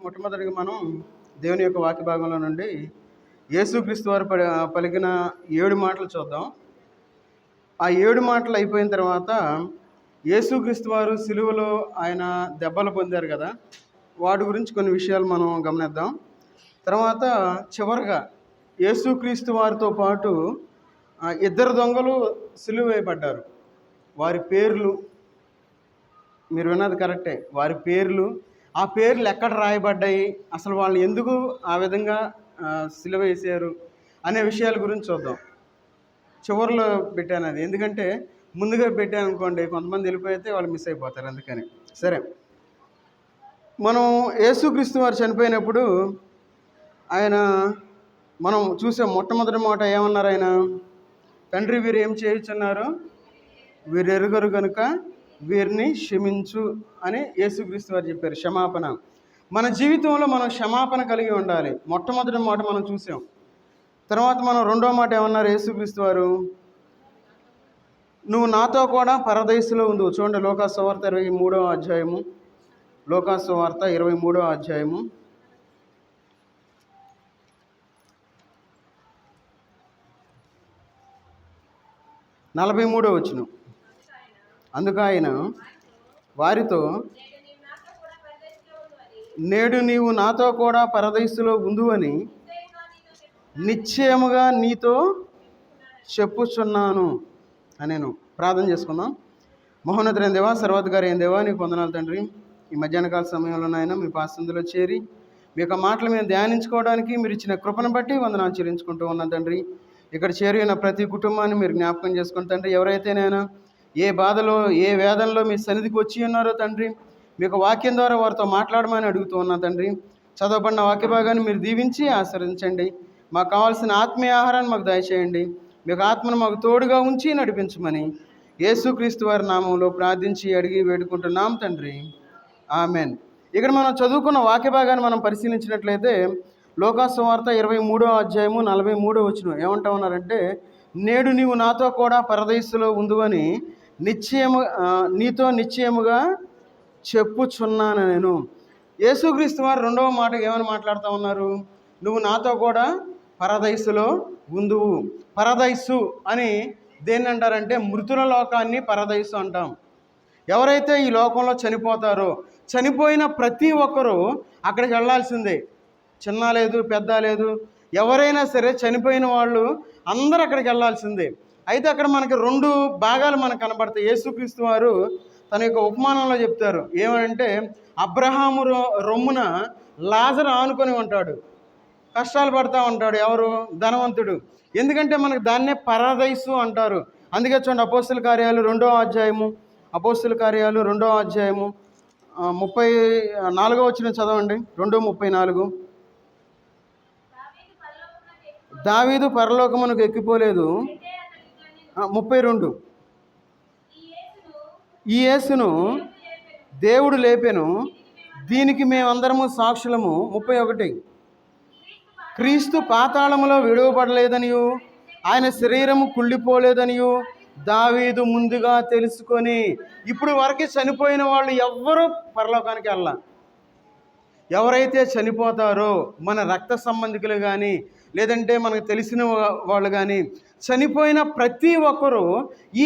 మొట్టమొదటిగా మనం దేవుని యొక్క వాక్య భాగంలో నుండి యేసుక్రీస్తు వారు పలికిన 7 మాటలు చూద్దాం. ఆ 7 మాటలు అయిపోయిన తర్వాత యేసుక్రీస్తు వారు సిలువలో ఆయన దెబ్బలు పొందారు కదా, వాటి గురించి కొన్ని విషయాలు మనం గమనిద్దాం. తర్వాత చివరిగా యేసుక్రీస్తు వారితో పాటు 2 దొంగలు సిలువ వేయబడ్డారు. వారి పేర్లు మీరు విన్నది కరెక్టే. వారి పేర్లు, ఆ పేర్లు ఎక్కడ రాయబడ్డాయి, అసలు వాళ్ళని ఎందుకు ఆ విధంగా సిలువ వేసారు అనే విషయాల గురించి చూద్దాం. చివరిలో పెట్టాను అది, ఎందుకంటే ముందుగా పెట్టాను అనుకోండి కొంతమంది వెళ్ళిపోతే వాళ్ళు మిస్ అయిపోతారు. అందుకని సరే, మనం యేసుక్రీస్తు వారు చనిపోయినప్పుడు ఆయన మనం చూసే మొట్టమొదటి మాట ఏమన్నారు ఆయన? తండ్రి వీరు ఏం చేయుచున్నారు, వీరు ఎరుగరు కనుక వీరిని క్షమించు అని యేసుక్రీస్తు వారు చెప్పారు. క్షమాపణ. మన జీవితంలో మనం క్షమాపణ కలిగి ఉండాలి. మొట్టమొదటి మాట మనం చూసాం. తర్వాత మనం రెండో మాట ఏమన్నారు యేసుక్రీస్తు వారు? నువ్వు నాతో కూడా పరదైసులో ఉండు. చూడండి, లోకాసు వార్త 23వ అధ్యాయము. లోకాసు వార్త 23వ అధ్యాయము 43వ వచనం. అందుకు ఆయన వారితో, నేడు నీవు నాతో కూడా పరదైసులో ఉందువని నిశ్చయముగా నీతో చెప్పుచున్నాను అని. నేను ప్రార్థన చేసుకుందాం. మహోన్నతుడైన దేవా, సర్వాధికారి అయిన దేవా, నీకు వందనాలు తండ్రి. ఈ మధ్యాహ్న కాల సమయంలో నాయన మీ పాసందులో చేరి మీ యొక్క మాటలు మేము ధ్యానించుకోవడానికి మీరు ఇచ్చిన కృపను బట్టి వందనాలు చెల్లించుకుంటూ ఉన్నాను తండ్రి. ఇక్కడ చేరిన ప్రతి కుటుంబాన్ని మీరు జ్ఞాపకం చేసుకుని తండ్రి, ఎవరైతే నేను ఏ బాధలో ఏ వేదనలో మీ సన్నిధికి వచ్చి ఉన్నారో తండ్రి, మీకు వాక్యం ద్వారా వారితో మాట్లాడమని అడుగుతూ ఉన్నా తండ్రి. చదవబడిన వాక్య భాగాన్ని మీరు దీవించి ఆశీర్వదించండి. మాకు కావాల్సిన ఆత్మీయ ఆహారాన్ని మాకు దయచేయండి. మీకు ఆత్మను మాకు తోడుగా ఉంచి నడిపించమని యేసుక్రీస్తు వారి నామంలో ప్రార్థించి అడిగి వేడుకుంటున్నాం తండ్రి, ఆమెన్. ఇక్కడ మనం చదువుకున్న వాక్య భాగాన్ని మనం పరిశీలించినట్లయితే లోకాసు వార్త 23వ అధ్యాయము 43వ వచనం ఏమంటా ఉన్నారంటే, నేడు నీవు నాతో కూడా పరదైసులో ఉందువని నీతో నిశ్చయముగా చెప్పుచున్నాను నేను. యేసుక్రీస్తు వారు రెండవ మాట ఏమని మాట్లాడుతూ ఉన్నారు? నువ్వు నాతో కూడా పరదైసులో ఉందువు. పరదైసు అని దేన్ని అంటారంటే, మృతుల లోకాన్ని పరదైసు అంటాం. ఎవరైతే ఈ లోకంలో చనిపోతారో, చనిపోయిన ప్రతి ఒక్కరూ అక్కడికి వెళ్ళాల్సిందే. చిన్న లేదు పెద్ద లేదు, ఎవరైనా సరే చనిపోయిన వాళ్ళు అందరూ అక్కడికి వెళ్ళాల్సిందే. అయితే అక్కడ మనకి 2 భాగాలు మనకు కనబడతాయి. యేసుక్రీస్తు వారు తన యొక్క ఉపమానంలో చెప్తారు. ఏమంటే, అబ్రహాము రొమ్మున లాజరు ఆనుకొని ఉంటాడు, కష్టాలు పడుతూ ఉంటాడు. ఎవరు? ధనవంతుడు. ఎందుకంటే మనకు దాన్నే పరదైసు అంటారు. అందుకే చూడండి, అపోస్తుల కార్యాలు 2వ అధ్యాయము, అపోస్తుల కార్యాలు 2వ అధ్యాయము 34వ వచనం చదవండి. 2:34. దావీదు పరలోకమునకు ఎక్కిపోలేదు. 32. ఈ యేసును దేవుడు లేపెను, దీనికి మేమందరము సాక్షులము. 31. క్రీస్తు పాతాళములో విడువబడలేదనియు ఆయన శరీరము కుళ్ళిపోలేదనియు దావీదు ముందుగా తెలుసుకొని. ఇప్పుడు వరకు చనిపోయిన వాళ్ళు ఎవ్వరూ పరలోకానికి వెళ్ళ. ఎవరైతే చనిపోతారో మన రక్త సంబంధికులు కానీ లేదంటే మనకు తెలిసిన వాళ్ళు కానీ, చనిపోయిన ప్రతి ఒక్కరూ ఈ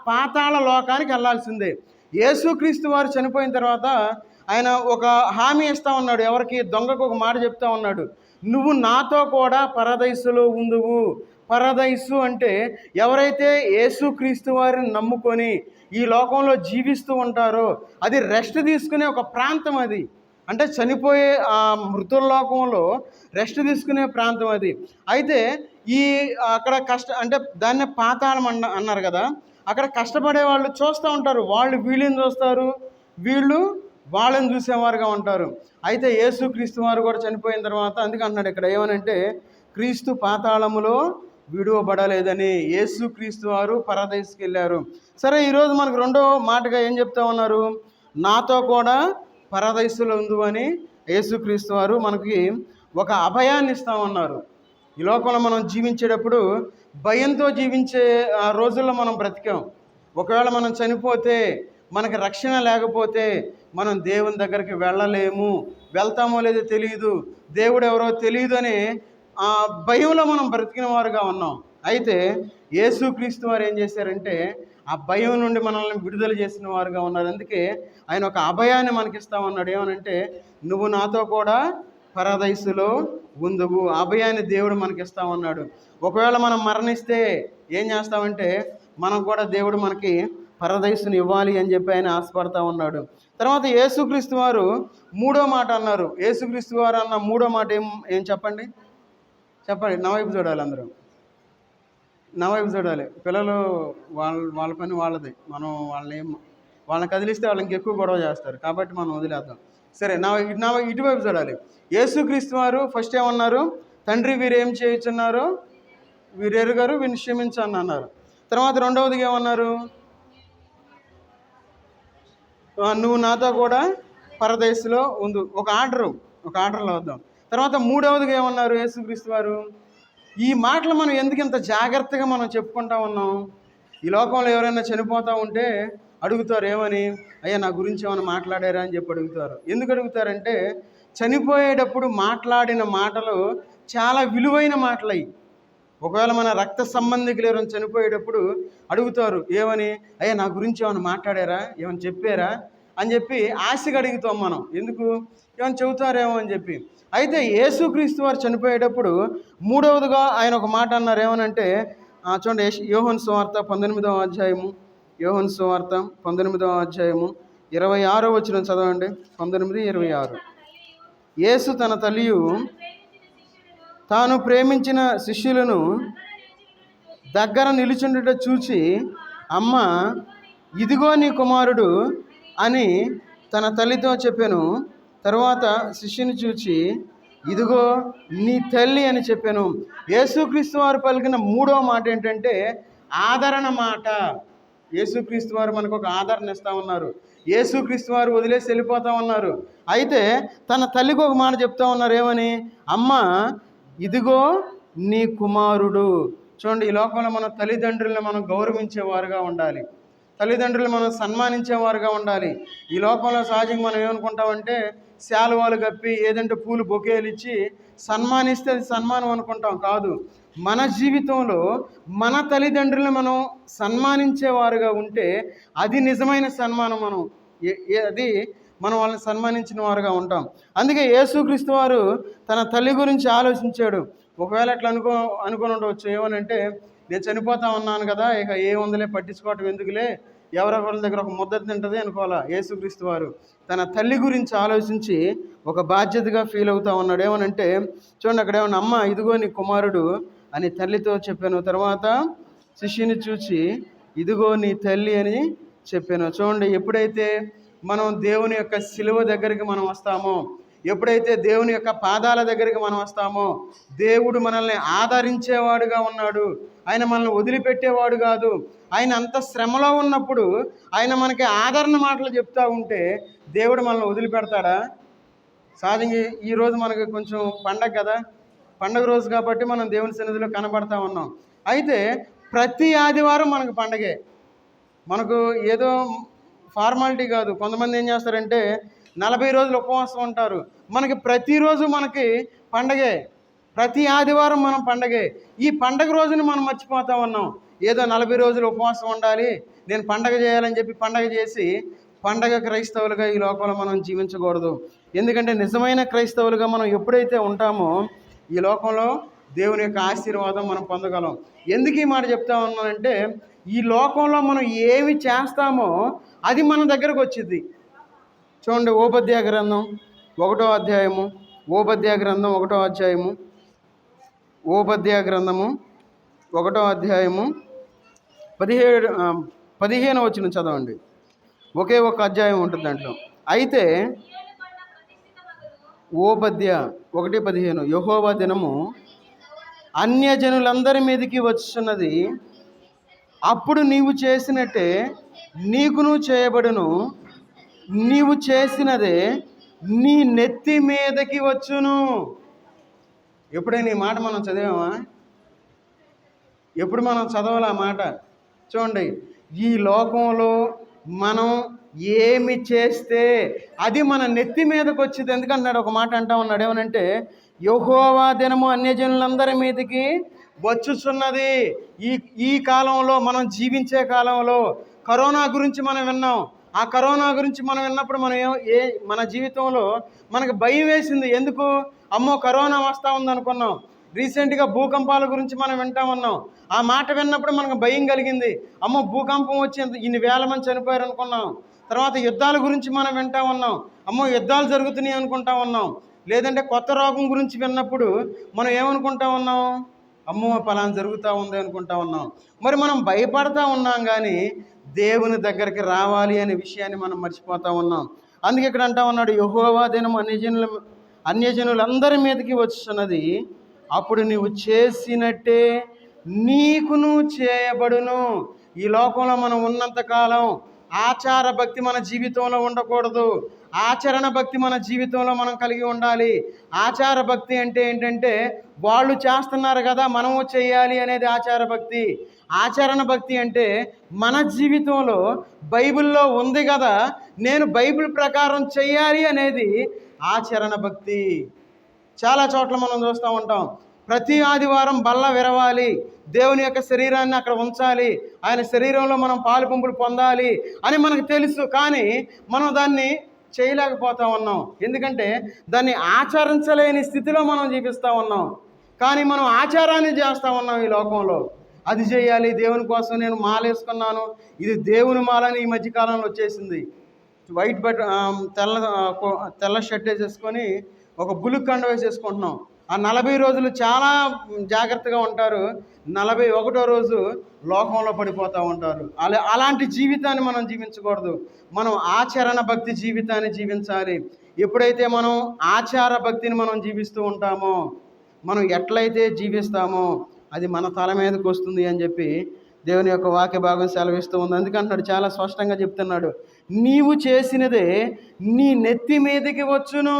పాతాళ లోకానికి వెళ్ళాల్సిందే. యేసుక్రీస్తు వారు చనిపోయిన తర్వాత ఆయన ఒక హామీ ఇస్తూ ఉన్నాడు. ఎవరికి? దొంగకు ఒక మాట చెప్తా ఉన్నాడు, నువ్వు నాతో కూడా పరదైసులో ఉందువు. పరదైసు అంటే ఎవరైతే యేసుక్రీస్తు వారిని నమ్ముకొని ఈ లోకంలో జీవిస్తూ ఉంటారో అది రెస్ట్ తీసుకునే ఒక ప్రాంతం. అది అంటే చనిపోయే ఆ మృతుల లోకంలో రెస్ట్ తీసుకునే ప్రాంతం అది. అయితే ఈ అక్కడ అంటే దాన్ని పాతాళం అన్నారు కదా, అక్కడ కష్టపడే వాళ్ళు చూస్తూ ఉంటారు. వాళ్ళు వీళ్ళని చూస్తారు, వీళ్ళు వాళ్ళని చూసేవారుగా ఉంటారు. అయితే యేసుక్రీస్తు వారు కూడా చనిపోయిన తర్వాత అందుకే అంటున్నాడు ఇక్కడ ఏమనంటే, క్రీస్తు పాతాళములో విడువబడలేదని. యేసుక్రీస్తు వారు పరదైసుకి వెళ్ళారు. సరే, ఈరోజు మనకు రెండో మాటగా ఏం చెప్తా ఉన్నారు? నాతో కూడా పరదైసులో ఉందు అని యేసుక్రీస్తు వారు మనకి ఒక అభయాన్ని ఇస్తా ఉన్నారు. ఈ లోకంలో మనం జీవించేటప్పుడు భయంతో జీవించే ఆ రోజుల్లో మనం బ్రతికాం. ఒకవేళ మనం చనిపోతే మనకి రక్షణ లేకపోతే మనం దేవుని దగ్గరికి వెళ్ళలేము వెళ్తామో లేదో తెలియదు, దేవుడు ఎవరో తెలియదు అని ఆ భయంలో మనం బ్రతికిన వారుగా ఉన్నాం. అయితే యేసుక్రీస్తు వారు ఏం చేశారంటే ఆ భయం నుండి మనల్ని విడుదల చేసిన వారుగా ఉన్నారు. అందుకే ఆయన ఒక అభయాన్ని మనకిస్తా ఉన్నాడు. ఏమనంటే, నువ్వు నాతో కూడా పరదైసులో ఉందువు. అభయాన్ని దేవుడు మనకిస్తా ఉన్నాడు. ఒకవేళ మనం మరణిస్తే ఏం చేస్తామంటే మనం కూడా దేవుడు మనకి పరదైసుని ఇవ్వాలి అని చెప్పి ఆయన ఆశపడతా ఉన్నాడు. తర్వాత యేసుక్రీస్తు వారు మూడో మాట అన్నారు. యేసుక్రీస్తు వారు అన్న మూడో మాట ఏం చెప్పండి నా వైపు చూడాలి. అందరూ నా వైపు చూడాలి. పిల్లలు వాళ్ళ పని వాళ్ళది. మనం వాళ్ళని కదిలిస్తే వాళ్ళు ఇంకెక్కువ గొడవ చేస్తారు. కాబట్టి మనం వదిలేద్దాం. సరే, ఇటువైపు చూడాలి. యేసుక్రీస్తు వారు ఫస్ట్ ఏమన్నారు? తండ్రి వీరు ఏం చేయుచున్నారో వీరు ఎరుగరు, వీరిని క్షమించండి అన్నారు. తర్వాత రెండవదిగా ఏమన్నారు? నువ్వు నాతో కూడా పరదేశంలో ఉండు. ఒక ఆర్డర్లో వద్దాం. తర్వాత మూడవదిగా ఏమన్నారు యేసుక్రీస్తు వారు? ఈ మాటలు మనం ఎందుకు ఇంత జాగ్రత్తగా మనం చెప్పుకుంటా ఉన్నాం? ఈ లోకంలో ఎవరైనా చనిపోతూ ఉంటే అడుగుతారు, ఏమని? అయ్యా నా గురించి ఏమైనా మాట్లాడారా అని చెప్పి అడుగుతారు. ఎందుకు అడుగుతారంటే చనిపోయేటప్పుడు మాట్లాడిన మాటలు చాలా విలువైన మాటలు అయ్యి. ఒకవేళ మన రక్త సంబంధికులు ఎవరైనా చనిపోయేటప్పుడు అడుగుతారు, ఏమని? అయ్యా నా గురించి ఏమైనా మాట్లాడారా, ఏమైనా చెప్పారా అని చెప్పి ఆశగా అడుగుతాం మనం. ఎందుకు? ఏమైనా చెబుతారేమో అని చెప్పి. అయితే యేసుక్రీస్తు వారు చనిపోయేటప్పుడు మూడవదిగా ఆయన ఒక మాట అన్నారు. ఏమనంటే చూడండి, యోహాను సువార్త 19వ అధ్యాయము, యోహాను సువార్త 19వ అధ్యాయము 26వ వచనం చదవండి. 19:26. యేసు తన తల్లియు తాను ప్రేమించిన శిష్యులను దగ్గర నిలుచుండుట చూచి, అమ్మ ఇదిగో నీ కుమారుడు అని తన తల్లితో చెప్పాను. తరువాత శిష్యుని చూచి, ఇదిగో నీ తల్లి అని చెప్పాను. యేసుక్రీస్తు వారు పలికిన మూడో మాట ఏంటంటే ఆదరణ మాట. యేసుక్రీస్తు వారు మనకు ఒక ఆదరణ ఇస్తూ ఉన్నారు. యేసుక్రీస్తు వారు వదిలేసి వెళ్ళిపోతూ ఉన్నారు. అయితే తన తల్లికి ఒక మాట చెప్తా ఉన్నారు. ఏమని? అమ్మ ఇదిగో నీ కుమారుడు. చూడండి, ఈ లోకంలో మన తల్లిదండ్రులను మనం గౌరవించేవారుగా ఉండాలి. తల్లిదండ్రులు మనం సన్మానించేవారుగా ఉండాలి. ఈ లోకంలో సహజంగా మనం ఏమనుకుంటామంటే శాలువాలు కప్పి ఏదంటే పూలు బొకేలు ఇచ్చి సన్మానిస్తే అది సన్మానం అనుకుంటాం. కాదు, మన జీవితంలో మన తల్లిదండ్రులను మనం సన్మానించేవారుగా ఉంటే అది నిజమైన సన్మానం. అది మనం వాళ్ళని సన్మానించిన వారుగా ఉంటాం. అందుకే యేసుక్రీస్తు వారు తన తల్లి గురించి ఆలోచించాడు. ఒకవేళ అట్లా అనుకొని ఉండవచ్చు, ఏమనంటే నేను చనిపోతా ఉన్నాను కదా, ఇక ఏముందలే పట్టించుకోవటం ఎందుకులే, ఎవరెవరి దగ్గర ఒక ముద్ద తింటుంది అనుకోవాలా. యేసుక్రీస్తు వారు తన తల్లి గురించి ఆలోచించి ఒక బాధ్యతగా ఫీల్ అవుతా ఉన్నాడు. ఏమనంటే చూడండి, అక్కడ ఏమన్నా, అమ్మ ఇదిగో నీ కుమారుడు అని తల్లితో చెప్పాను. తర్వాత శిష్యుని చూచి ఇదిగో నీ తల్లి అని చెప్పాను. చూడండి, ఎప్పుడైతే మనం దేవుని యొక్క శిలువ దగ్గరికి మనం వస్తామో, ఎప్పుడైతే దేవుని యొక్క పాదాల దగ్గరికి మనం వస్తామో, దేవుడు మనల్ని ఆదరించేవాడుగా ఉన్నాడు. ఆయన మనల్ని వదిలిపెట్టేవాడు కాదు. ఆయన అంత శ్రమలో ఉన్నప్పుడు ఆయన మనకి ఆదరణ మాటలు చెప్తూ ఉంటే దేవుడు మనల్ని వదిలిపెడతాడా? సహజంగా ఈరోజు మనకి కొంచెం పండగ కదా, పండగ రోజు కాబట్టి మనం దేవుని సన్నిధిలో కనబడతా ఉన్నాం. అయితే ప్రతి ఆదివారం మనకు పండగే. మనకు ఏదో ఫార్మాలిటీ కాదు. కొంతమంది ఏం చేస్తారంటే 40 రోజులు ఉపవాసం ఉంటారు. మనకి ప్రతిరోజు మనకి పండగే. ప్రతి ఆదివారం మనం పండగే. ఈ పండగ రోజున మనం మర్చిపోతా ఉన్నాం. ఏదో 40 రోజులు ఉపవాసం ఉండాలి, నేను పండగ చేయాలని చెప్పి పండగ చేసి పండగ క్రైస్తవులుగా ఈ లోకంలో మనం జీవించకూడదు. ఎందుకంటే నిజమైన క్రైస్తవులుగా మనం ఎప్పుడైతే ఉంటామో ఈ లోకంలో దేవుని యొక్క ఆశీర్వాదం మనం పొందగలం. ఎందుకు ఈ మాట చెప్తా ఉన్నానంటే ఈ లోకంలో మనం ఏమి చేస్తామో అది మన దగ్గరకు వచ్చింది. చూడండి, ఓబద్యా గ్రంథం 1వ అధ్యాయము, ఓబద్యా గ్రంథం 1వ అధ్యాయము, ఓబద్యా గ్రంథము 1వ అధ్యాయము 15వ వచనం చదవండి. ఒకే ఒక అధ్యాయం ఉంటుంది దాంట్లో. అయితే ఓబద్య 1:15, యెహోవా దినము అన్యజనులందరి మీదకి వచ్చున్నది, అప్పుడు నీవు చేసినట్టే నీకును చేయబడును, నీవు చేసినదే నీ నెత్తి మీదకి వచ్చును. ఎప్పుడైనా ఈ మాట మనం చదివామా? ఎప్పుడు మనం చదవాలి ఆ మాట? చూడండి, ఈ లోకంలో మనం ఏమి చేస్తే అది మన నెత్తి మీదకి వచ్చింది. ఎందుకన్నాడు ఒక మాట అంటా ఉన్నాడు, ఏమనంటే యెహోవా దినము అన్యజనులందరి మీదకి వచ్చుచున్నది. ఈ ఈ కాలంలో, మనం జీవించే కాలంలో కరోనా గురించి మనం విన్నాం. ఆ కరోనా గురించి మనం విన్నప్పుడు మనం మన జీవితంలో మనకు భయం వేసింది. ఎందుకు? అమ్మో కరోనా వస్తూ ఉంది అనుకున్నాం. రీసెంట్గా భూకంపాల గురించి మనం వింటా ఉన్నాం. ఆ మాట విన్నప్పుడు మనకు భయం కలిగింది. అమ్మో భూకంపం వచ్చి ఇన్ని వేల మంది చనిపోయారు అనుకున్నాం. తర్వాత యుద్ధాల గురించి మనం వింటా ఉన్నాం. అమ్మో యుద్ధాలు జరుగుతున్నాయి అనుకుంటా ఉన్నాం. లేదంటే కొత్త రోగం గురించి విన్నప్పుడు మనం ఏమనుకుంటా ఉన్నాం? అమ్మో పలానా జరుగుతూ ఉంది అనుకుంటా ఉన్నాం. మరి మనం భయపడతా ఉన్నాం, కానీ దేవుని దగ్గరికి రావాలి అనే విషయాన్ని మనం మర్చిపోతూ ఉన్నాం. అందుకే ఇక్కడ అంటా ఉన్నాడు, యెహోవా దినము అన్యజనులందరి మీదకి వచ్చున్నది, అప్పుడు నీవు చేసినట్టే నీకును చేయబడును. ఈ లోకంలో మనం ఉన్నంతకాలం ఆచార భక్తి మన జీవితంలో ఉండకూడదు. ఆచరణ భక్తి మన జీవితంలో మనం కలిగి ఉండాలి. ఆచార భక్తి అంటే ఏంటంటే వాళ్ళు చేస్తున్నారు కదా మనము చేయాలి అనేది ఆచార భక్తి. ఆచరణ భక్తి అంటే మన జీవితంలో బైబిల్లో ఉంది కదా, నేను బైబిల్ ప్రకారం చేయాలి అనేది ఆచరణ భక్తి. చాలా చోట్ల మనం చూస్తూ ఉంటాం, ప్రతి ఆదివారం బల్ల విరవాలి, దేవుని యొక్క శరీరాన్ని అక్కడ ఉంచాలి, ఆయన శరీరంలో మనం పాలు పంపులు పొందాలి అని మనకు తెలుసు. కానీ మనం దాన్ని చేయలేకపోతా ఉన్నాం. ఎందుకంటే దాన్ని ఆచరించలేని స్థితిలో మనం జీవిస్తూ ఉన్నాం. కానీ మనం ఆచారాన్ని చేస్తూ ఉన్నాం ఈ లోకంలో. అది చేయాలి, దేవుని కోసం నేను మాల వేసుకున్నాను, ఇది దేవుని మాలని ఈ మధ్యకాలంలో వచ్చేసింది. వైట్ బట్ తెల్ల షర్ట్ వేసేసుకొని ఒక బులుగు కండ వేసేసుకుంటున్నాం. ఆ 40 రోజులు చాలా జాగ్రత్తగా ఉంటారు. 41వ రోజు లోకంలో పడిపోతూ ఉంటారు. అలాంటి జీవితాన్ని మనం జీవించకూడదు. మనం ఆచరణ భక్తి జీవితాన్ని జీవించాలి. ఎప్పుడైతే మనం ఆచార భక్తిని మనం జీవిస్తూ ఉంటామో, మనం ఎట్లయితే జీవిస్తామో అది మన తల మీదకి వస్తుంది అని చెప్పి దేవుని యొక్క వాక్య భాగం సెలవిస్తూ ఉంది. అందుకంటున్నాడు, చాలా స్పష్టంగా చెప్తున్నాడు, నీవు చేసినదే నీ నెత్తి మీదకి వచ్చును.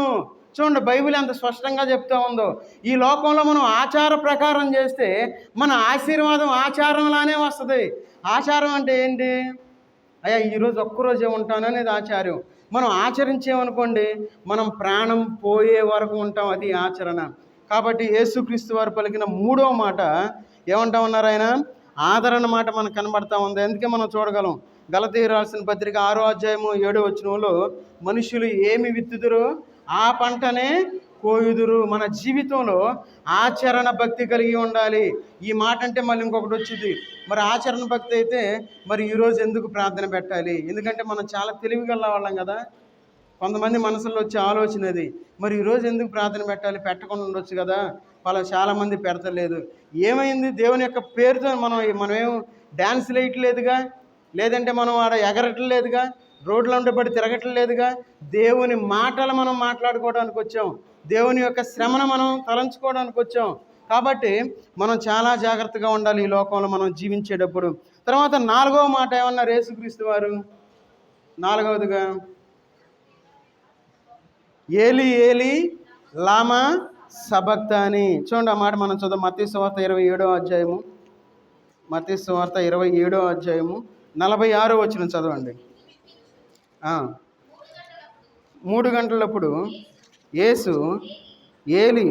చూడండి, బైబిల్ ఎంత స్పష్టంగా చెప్తా ఉందో. ఈ లోకంలో మనం ఆచార ప్రకారం చేస్తే మన ఆశీర్వాదం ఆచారంలానే వస్తుంది. ఆచారం అంటే ఏంటి? అయ్యా ఈరోజు ఒక్కరోజే ఉంటాను అనేది ఆచారం. మనం ఆచరించేమనుకోండి, మనం ప్రాణం పోయే వరకు ఉంటాం. అది ఆచరణ. కాబట్టి యేసుక్రీస్తు వారు పలికిన 3వ మాట ఏమంటా ఉన్నారు? ఆయన ఆదరణ మాట మనకు కనబడతా ఉంది. అందుకే మనం చూడగలం, గలతీయులకు రాసిన పత్రిక 6వ అధ్యాయము 7వ వచనంలో, మనుషులు ఏమి విత్తుదురో ఆ పంటనే కోయుదురు. మన జీవితంలో ఆచరణ భక్తి కలిగి ఉండాలి. ఈ మాట అంటే మళ్ళీ ఇంకొకటి వచ్చింది, మరి ఆచరణ భక్తి అయితే మరి ఈరోజు ఎందుకు ప్రార్థన పెట్టాలి? ఎందుకంటే మనం చాలా తెలివిగల వాళ్ళం కదా. కొంతమంది మనసులో వచ్చే ఆలోచన అది, మరి ఈరోజు ఎందుకు ప్రార్థన పెట్టాలి, పెట్టకుండా ఉండొచ్చు కదా, వాళ్ళ చాలామంది పెడతలేదు. ఏమైంది? దేవుని యొక్క పేరుతో మనమేం డ్యాన్స్ వేయట్లేదుగా, లేదంటే మనం ఆడ ఎగరట్లేదుగా, రోడ్ల ఉంటే పడి తిరగట్లేదుగా. దేవుని మాటలు మనం మాట్లాడుకోవడానికి వచ్చాం, దేవుని యొక్క శ్రమను మనం తలంచుకోవడానికి వచ్చాం. కాబట్టి మనం చాలా జాగ్రత్తగా ఉండాలి ఈ లోకంలో మనం జీవించేటప్పుడు. తర్వాత 4వ మాట ఏమన్నారు యేసుక్రీస్తు వారు? 4వదిగా, ఏలి ఏలి లామా సబక్తాని. చూడండి, ఆ మాట మనం చదువు. మత్తయి సువార్త 27వ అధ్యాయము, మత్తయి సువార్త 27వ అధ్యాయము 46వ వచనం చదవండి. 3 గంటలప్పుడు యేసు ఏలి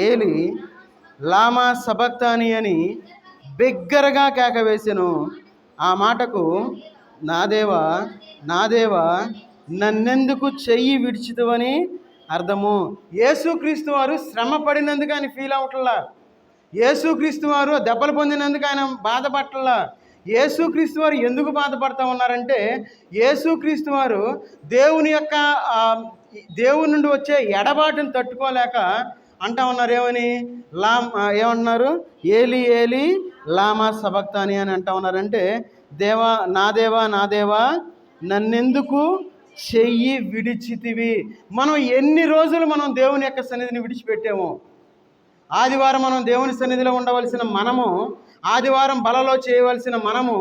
ఏలి లామా సబక్తాని అని బిగ్గరగా కేక వేసెను. ఆ మాటకు, నా దేవా నా దేవా నన్నెందుకు చెయ్యి విడిచితువని అర్థము. యేసుక్రీస్తు వారు శ్రమ పడినందుకు ఆయన ఫీల్ అవట్లా. యేసుక్రీస్తు వారు దెబ్బలు పొందినందుకు ఆయన బాధపడట్లా. యేసుక్రీస్తు వారు ఎందుకు బాధపడతా ఉన్నారంటే, యేసుక్రీస్తు వారు దేవుని నుండి వచ్చే ఎడబాటును తట్టుకోలేక అంటా ఉన్నారు. ఏమన్నారు? ఏలి ఏలి లామా సబక్తాని అని అంటా ఉన్నారంటే, దేవా నా దేవా నన్నెందుకు చెయ్యి విడిచితివి. మనం ఎన్ని రోజులు మనం దేవుని యొక్క సన్నిధిని విడిచిపెట్టాము. ఆదివారం మనం దేవుని సన్నిధిలో ఉండవలసిన మనము, ఆదివారం బలలో చేయవలసిన మనము,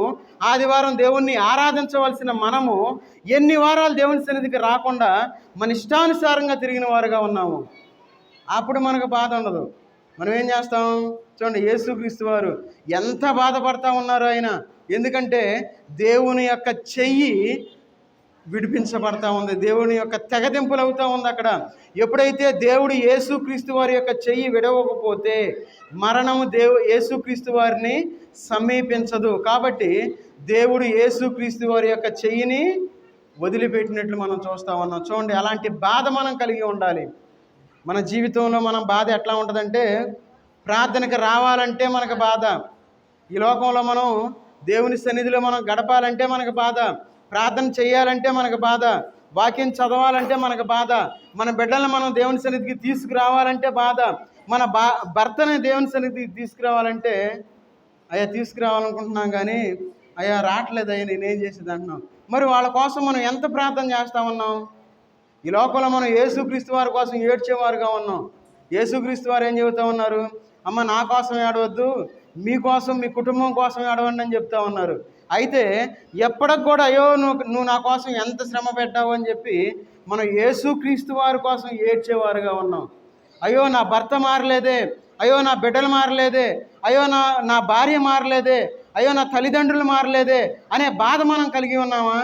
ఆదివారం దేవుణ్ణి ఆరాధించవలసిన మనము ఎన్ని వారాలు దేవుని సన్నిధికి రాకుండా మన ఇష్టానుసారంగా తిరిగిన వారుగా ఉన్నాము. అప్పుడు మనకు బాధ ఉండదు. మనం ఏం చేస్తాం? చూడండి, యేసుక్రీస్తు వారు ఎంత బాధపడతా ఉన్నారు. ఆయన ఎందుకంటే దేవుని యొక్క చెయ్యి విడిపించబడతా ఉంది, దేవుని యొక్క తెగదింపులు అవుతూ ఉంది అక్కడ. ఎప్పుడైతే దేవుడు యేసుక్రీస్తు వారి యొక్క చెయ్యి విడవకపోతే మరణము యేసుక్రీస్తు వారిని సమీపించదు. కాబట్టి దేవుడు యేసుక్రీస్తు వారి యొక్క చెయ్యిని వదిలిపెట్టినట్లు మనం చూస్తూ ఉన్నాం. చూడండి, అలాంటి బాధ మనం కలిగి ఉండాలి. మన జీవితంలో మనం బాధ ఎట్లా ఉంటుందంటే, ప్రార్థనకి రావాలంటే మనకు బాధ, ఈ లోకంలో మనం దేవుని సన్నిధిలో మనం గడపాలంటే మనకు బాధ, ప్రార్థన చేయాలంటే మనకు బాధ, వాక్యం చదవాలంటే మనకు బాధ, మన బిడ్డలను మనం దేవుని సన్నిధికి తీసుకురావాలంటే బాధ, మన భర్తని దేవుని సన్నిధికి తీసుకురావాలంటే అయ్యా తీసుకురావాలనుకుంటున్నాం కానీ అయ్యా రావట్లేదు, అయ్యా నేనేం చేసేది అంటున్నాం. మరి వాళ్ళ కోసం మనం ఎంత ప్రార్థన చేస్తా ఉన్నాం? ఈ లోకంలో మనం యేసుక్రీస్తు వారి కోసం ఏడ్చేవారుగా ఉన్నాం. యేసుక్రీస్తు వారు ఏం చెబుతూ ఉన్నారు? అమ్మ నా కోసం ఏడవద్దు, మీకోసం మీ కుటుంబం కోసం ఏడవండి అని చెప్తా ఉన్నారు. అయితే ఎప్పటికి కూడా అయ్యో నువ్వు నా కోసం ఎంత శ్రమ పెట్టావు అని చెప్పి మనం యేసుక్రీస్తు వారి కోసం ఏడ్చేవారుగా ఉన్నాం. అయ్యో నా భర్త మారలేదే, అయ్యో నా బిడ్డలు మారలేదే, అయ్యో నా భార్య మారలేదే, అయ్యో నా తల్లిదండ్రులు మారలేదే అనే బాధ మనం కలిగి ఉన్నామా?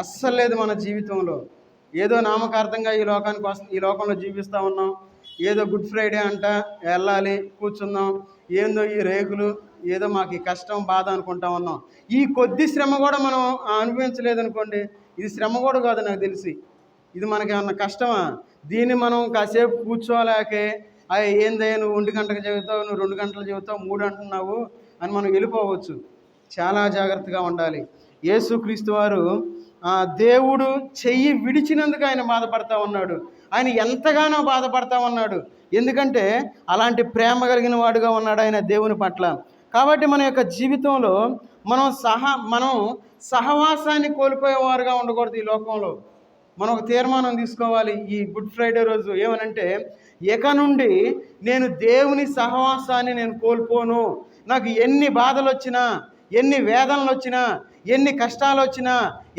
అస్సలు లేదు. మన జీవితంలో ఏదో నామకార్థంగా ఈ లోకంలో జీవిస్తూ ఉన్నాం. ఏదో గుడ్ ఫ్రైడే అంట, వెళ్ళాలి, కూర్చుందాం, ఏందో ఈ రేకులు, ఏదో మాకు ఈ కష్టం బాధ అనుకుంటా ఉన్నాం. ఈ కొద్ది శ్రమ కూడా మనం అనుభవించలేదనుకోండి, ఇది శ్రమ కూడా కాదు నాకు తెలిసి. ఇది మనకి ఏమన్నా కష్టమా? దీన్ని మనం కాసేపు కూర్చోలేకే ఏందయ్యా నువ్వు 1 గంటకు చదువుతావు, నువ్వు 2 గంటలు చదువుతావు, 3 అంటున్నావు అని మనం వెళ్ళిపోవచ్చు. చాలా జాగ్రత్తగా ఉండాలి. యేసుక్రీస్తు వారు దేవుడు చెయ్యి విడిచినందుకు ఆయన బాధపడతా ఉన్నాడు. ఆయన ఎంతగానో బాధపడతా ఉన్నాడు. ఎందుకంటే అలాంటి ప్రేమ కలిగిన వాడుగా ఉన్నాడు ఆయన దేవుని పట్ల. కాబట్టి మన యొక్క జీవితంలో మనం సహవాసాన్ని కోల్పోయేవారుగా ఉండకూడదు. ఈ లోకంలో మనం ఒక తీర్మానం తీసుకోవాలి ఈ గుడ్ ఫ్రైడే రోజు. ఏమనంటే, ఇక నుండి నేను దేవుని సహవాసాన్ని నేను కోల్పోను. నాకు ఎన్ని బాధలు వచ్చినా, ఎన్ని వేదనలు వచ్చినా, ఎన్ని కష్టాలు వచ్చినా,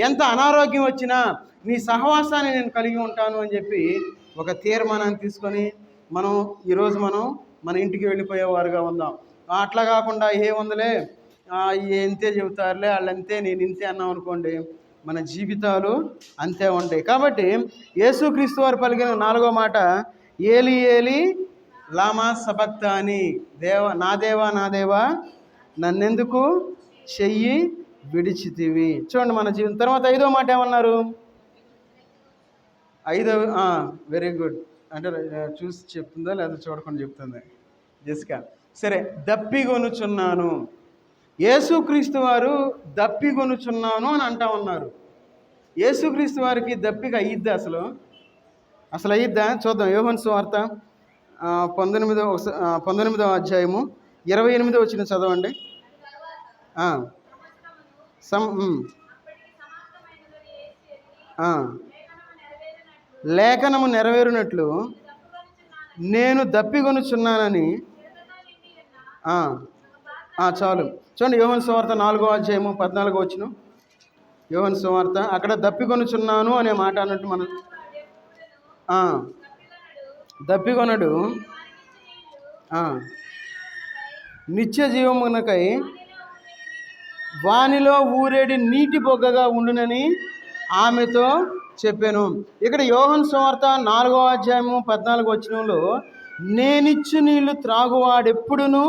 ఎంత అనారోగ్యం వచ్చినా నీ సహవాసాన్ని నేను కలిగి ఉంటాను అని చెప్పి ఒక తీర్మానాన్ని తీసుకొని ఈరోజు మన ఇంటికి వెళ్ళిపోయేవారుగా ఉందాం. అట్లా కాకుండా ఏముందిలే ఇంతే చెబుతారులే వాళ్ళంతే నేను ఇంతే అన్నాం అనుకోండి, మన జీవితాలు అంతే ఉంటాయి. కాబట్టి యేసుక్రీస్తు వారు పలికిన 4వ మాట, ఏలి ఏలి లామా సబక్తాని, నా దేవా నన్నెందుకు చెయ్యి విడిచితివి. చూడండి మన జీవితం. తర్వాత 5వ మాట ఏమన్నారు? వెరీ గుడ్ అంటే చూసి చెప్తుందా లేదా చూడకుండా చెప్తుందా జెసికా? సరే, దప్పిగొనుచున్నాను. యేసుక్రీస్తు వారు దప్పిగొనుచున్నాను అని అంటా ఉన్నారు. యేసుక్రీస్తు వారికి దప్పిక అయ్యిద్దా? అసలు అయ్యిద్దా? చూద్దాం. యోహాను సువార్త 19వ అధ్యాయము 28వ వచనం చదవండి. లేఖనము నెరవేరునట్లు నేను దప్పిగొనుచున్నానని. చాలు. చూడండి, యోహాను సువార్త 4వ అధ్యాయము 14వ వచనం. యోహాను సువార్త అక్కడ దప్పిగొనుచున్నాను అనే మాట అన్నట్టు మనం దప్పిగొనడు నిత్య జీవమునకై వానిలో ఊరేడి నీటి బొగ్గగా ఉండునని ఆమెతో చెప్పాను. ఇక్కడ యోహాను సువార్త 4వ అధ్యాయము 14వ వచనంలో నేనిచ్చు నీళ్లు త్రాగువాడెప్పుడును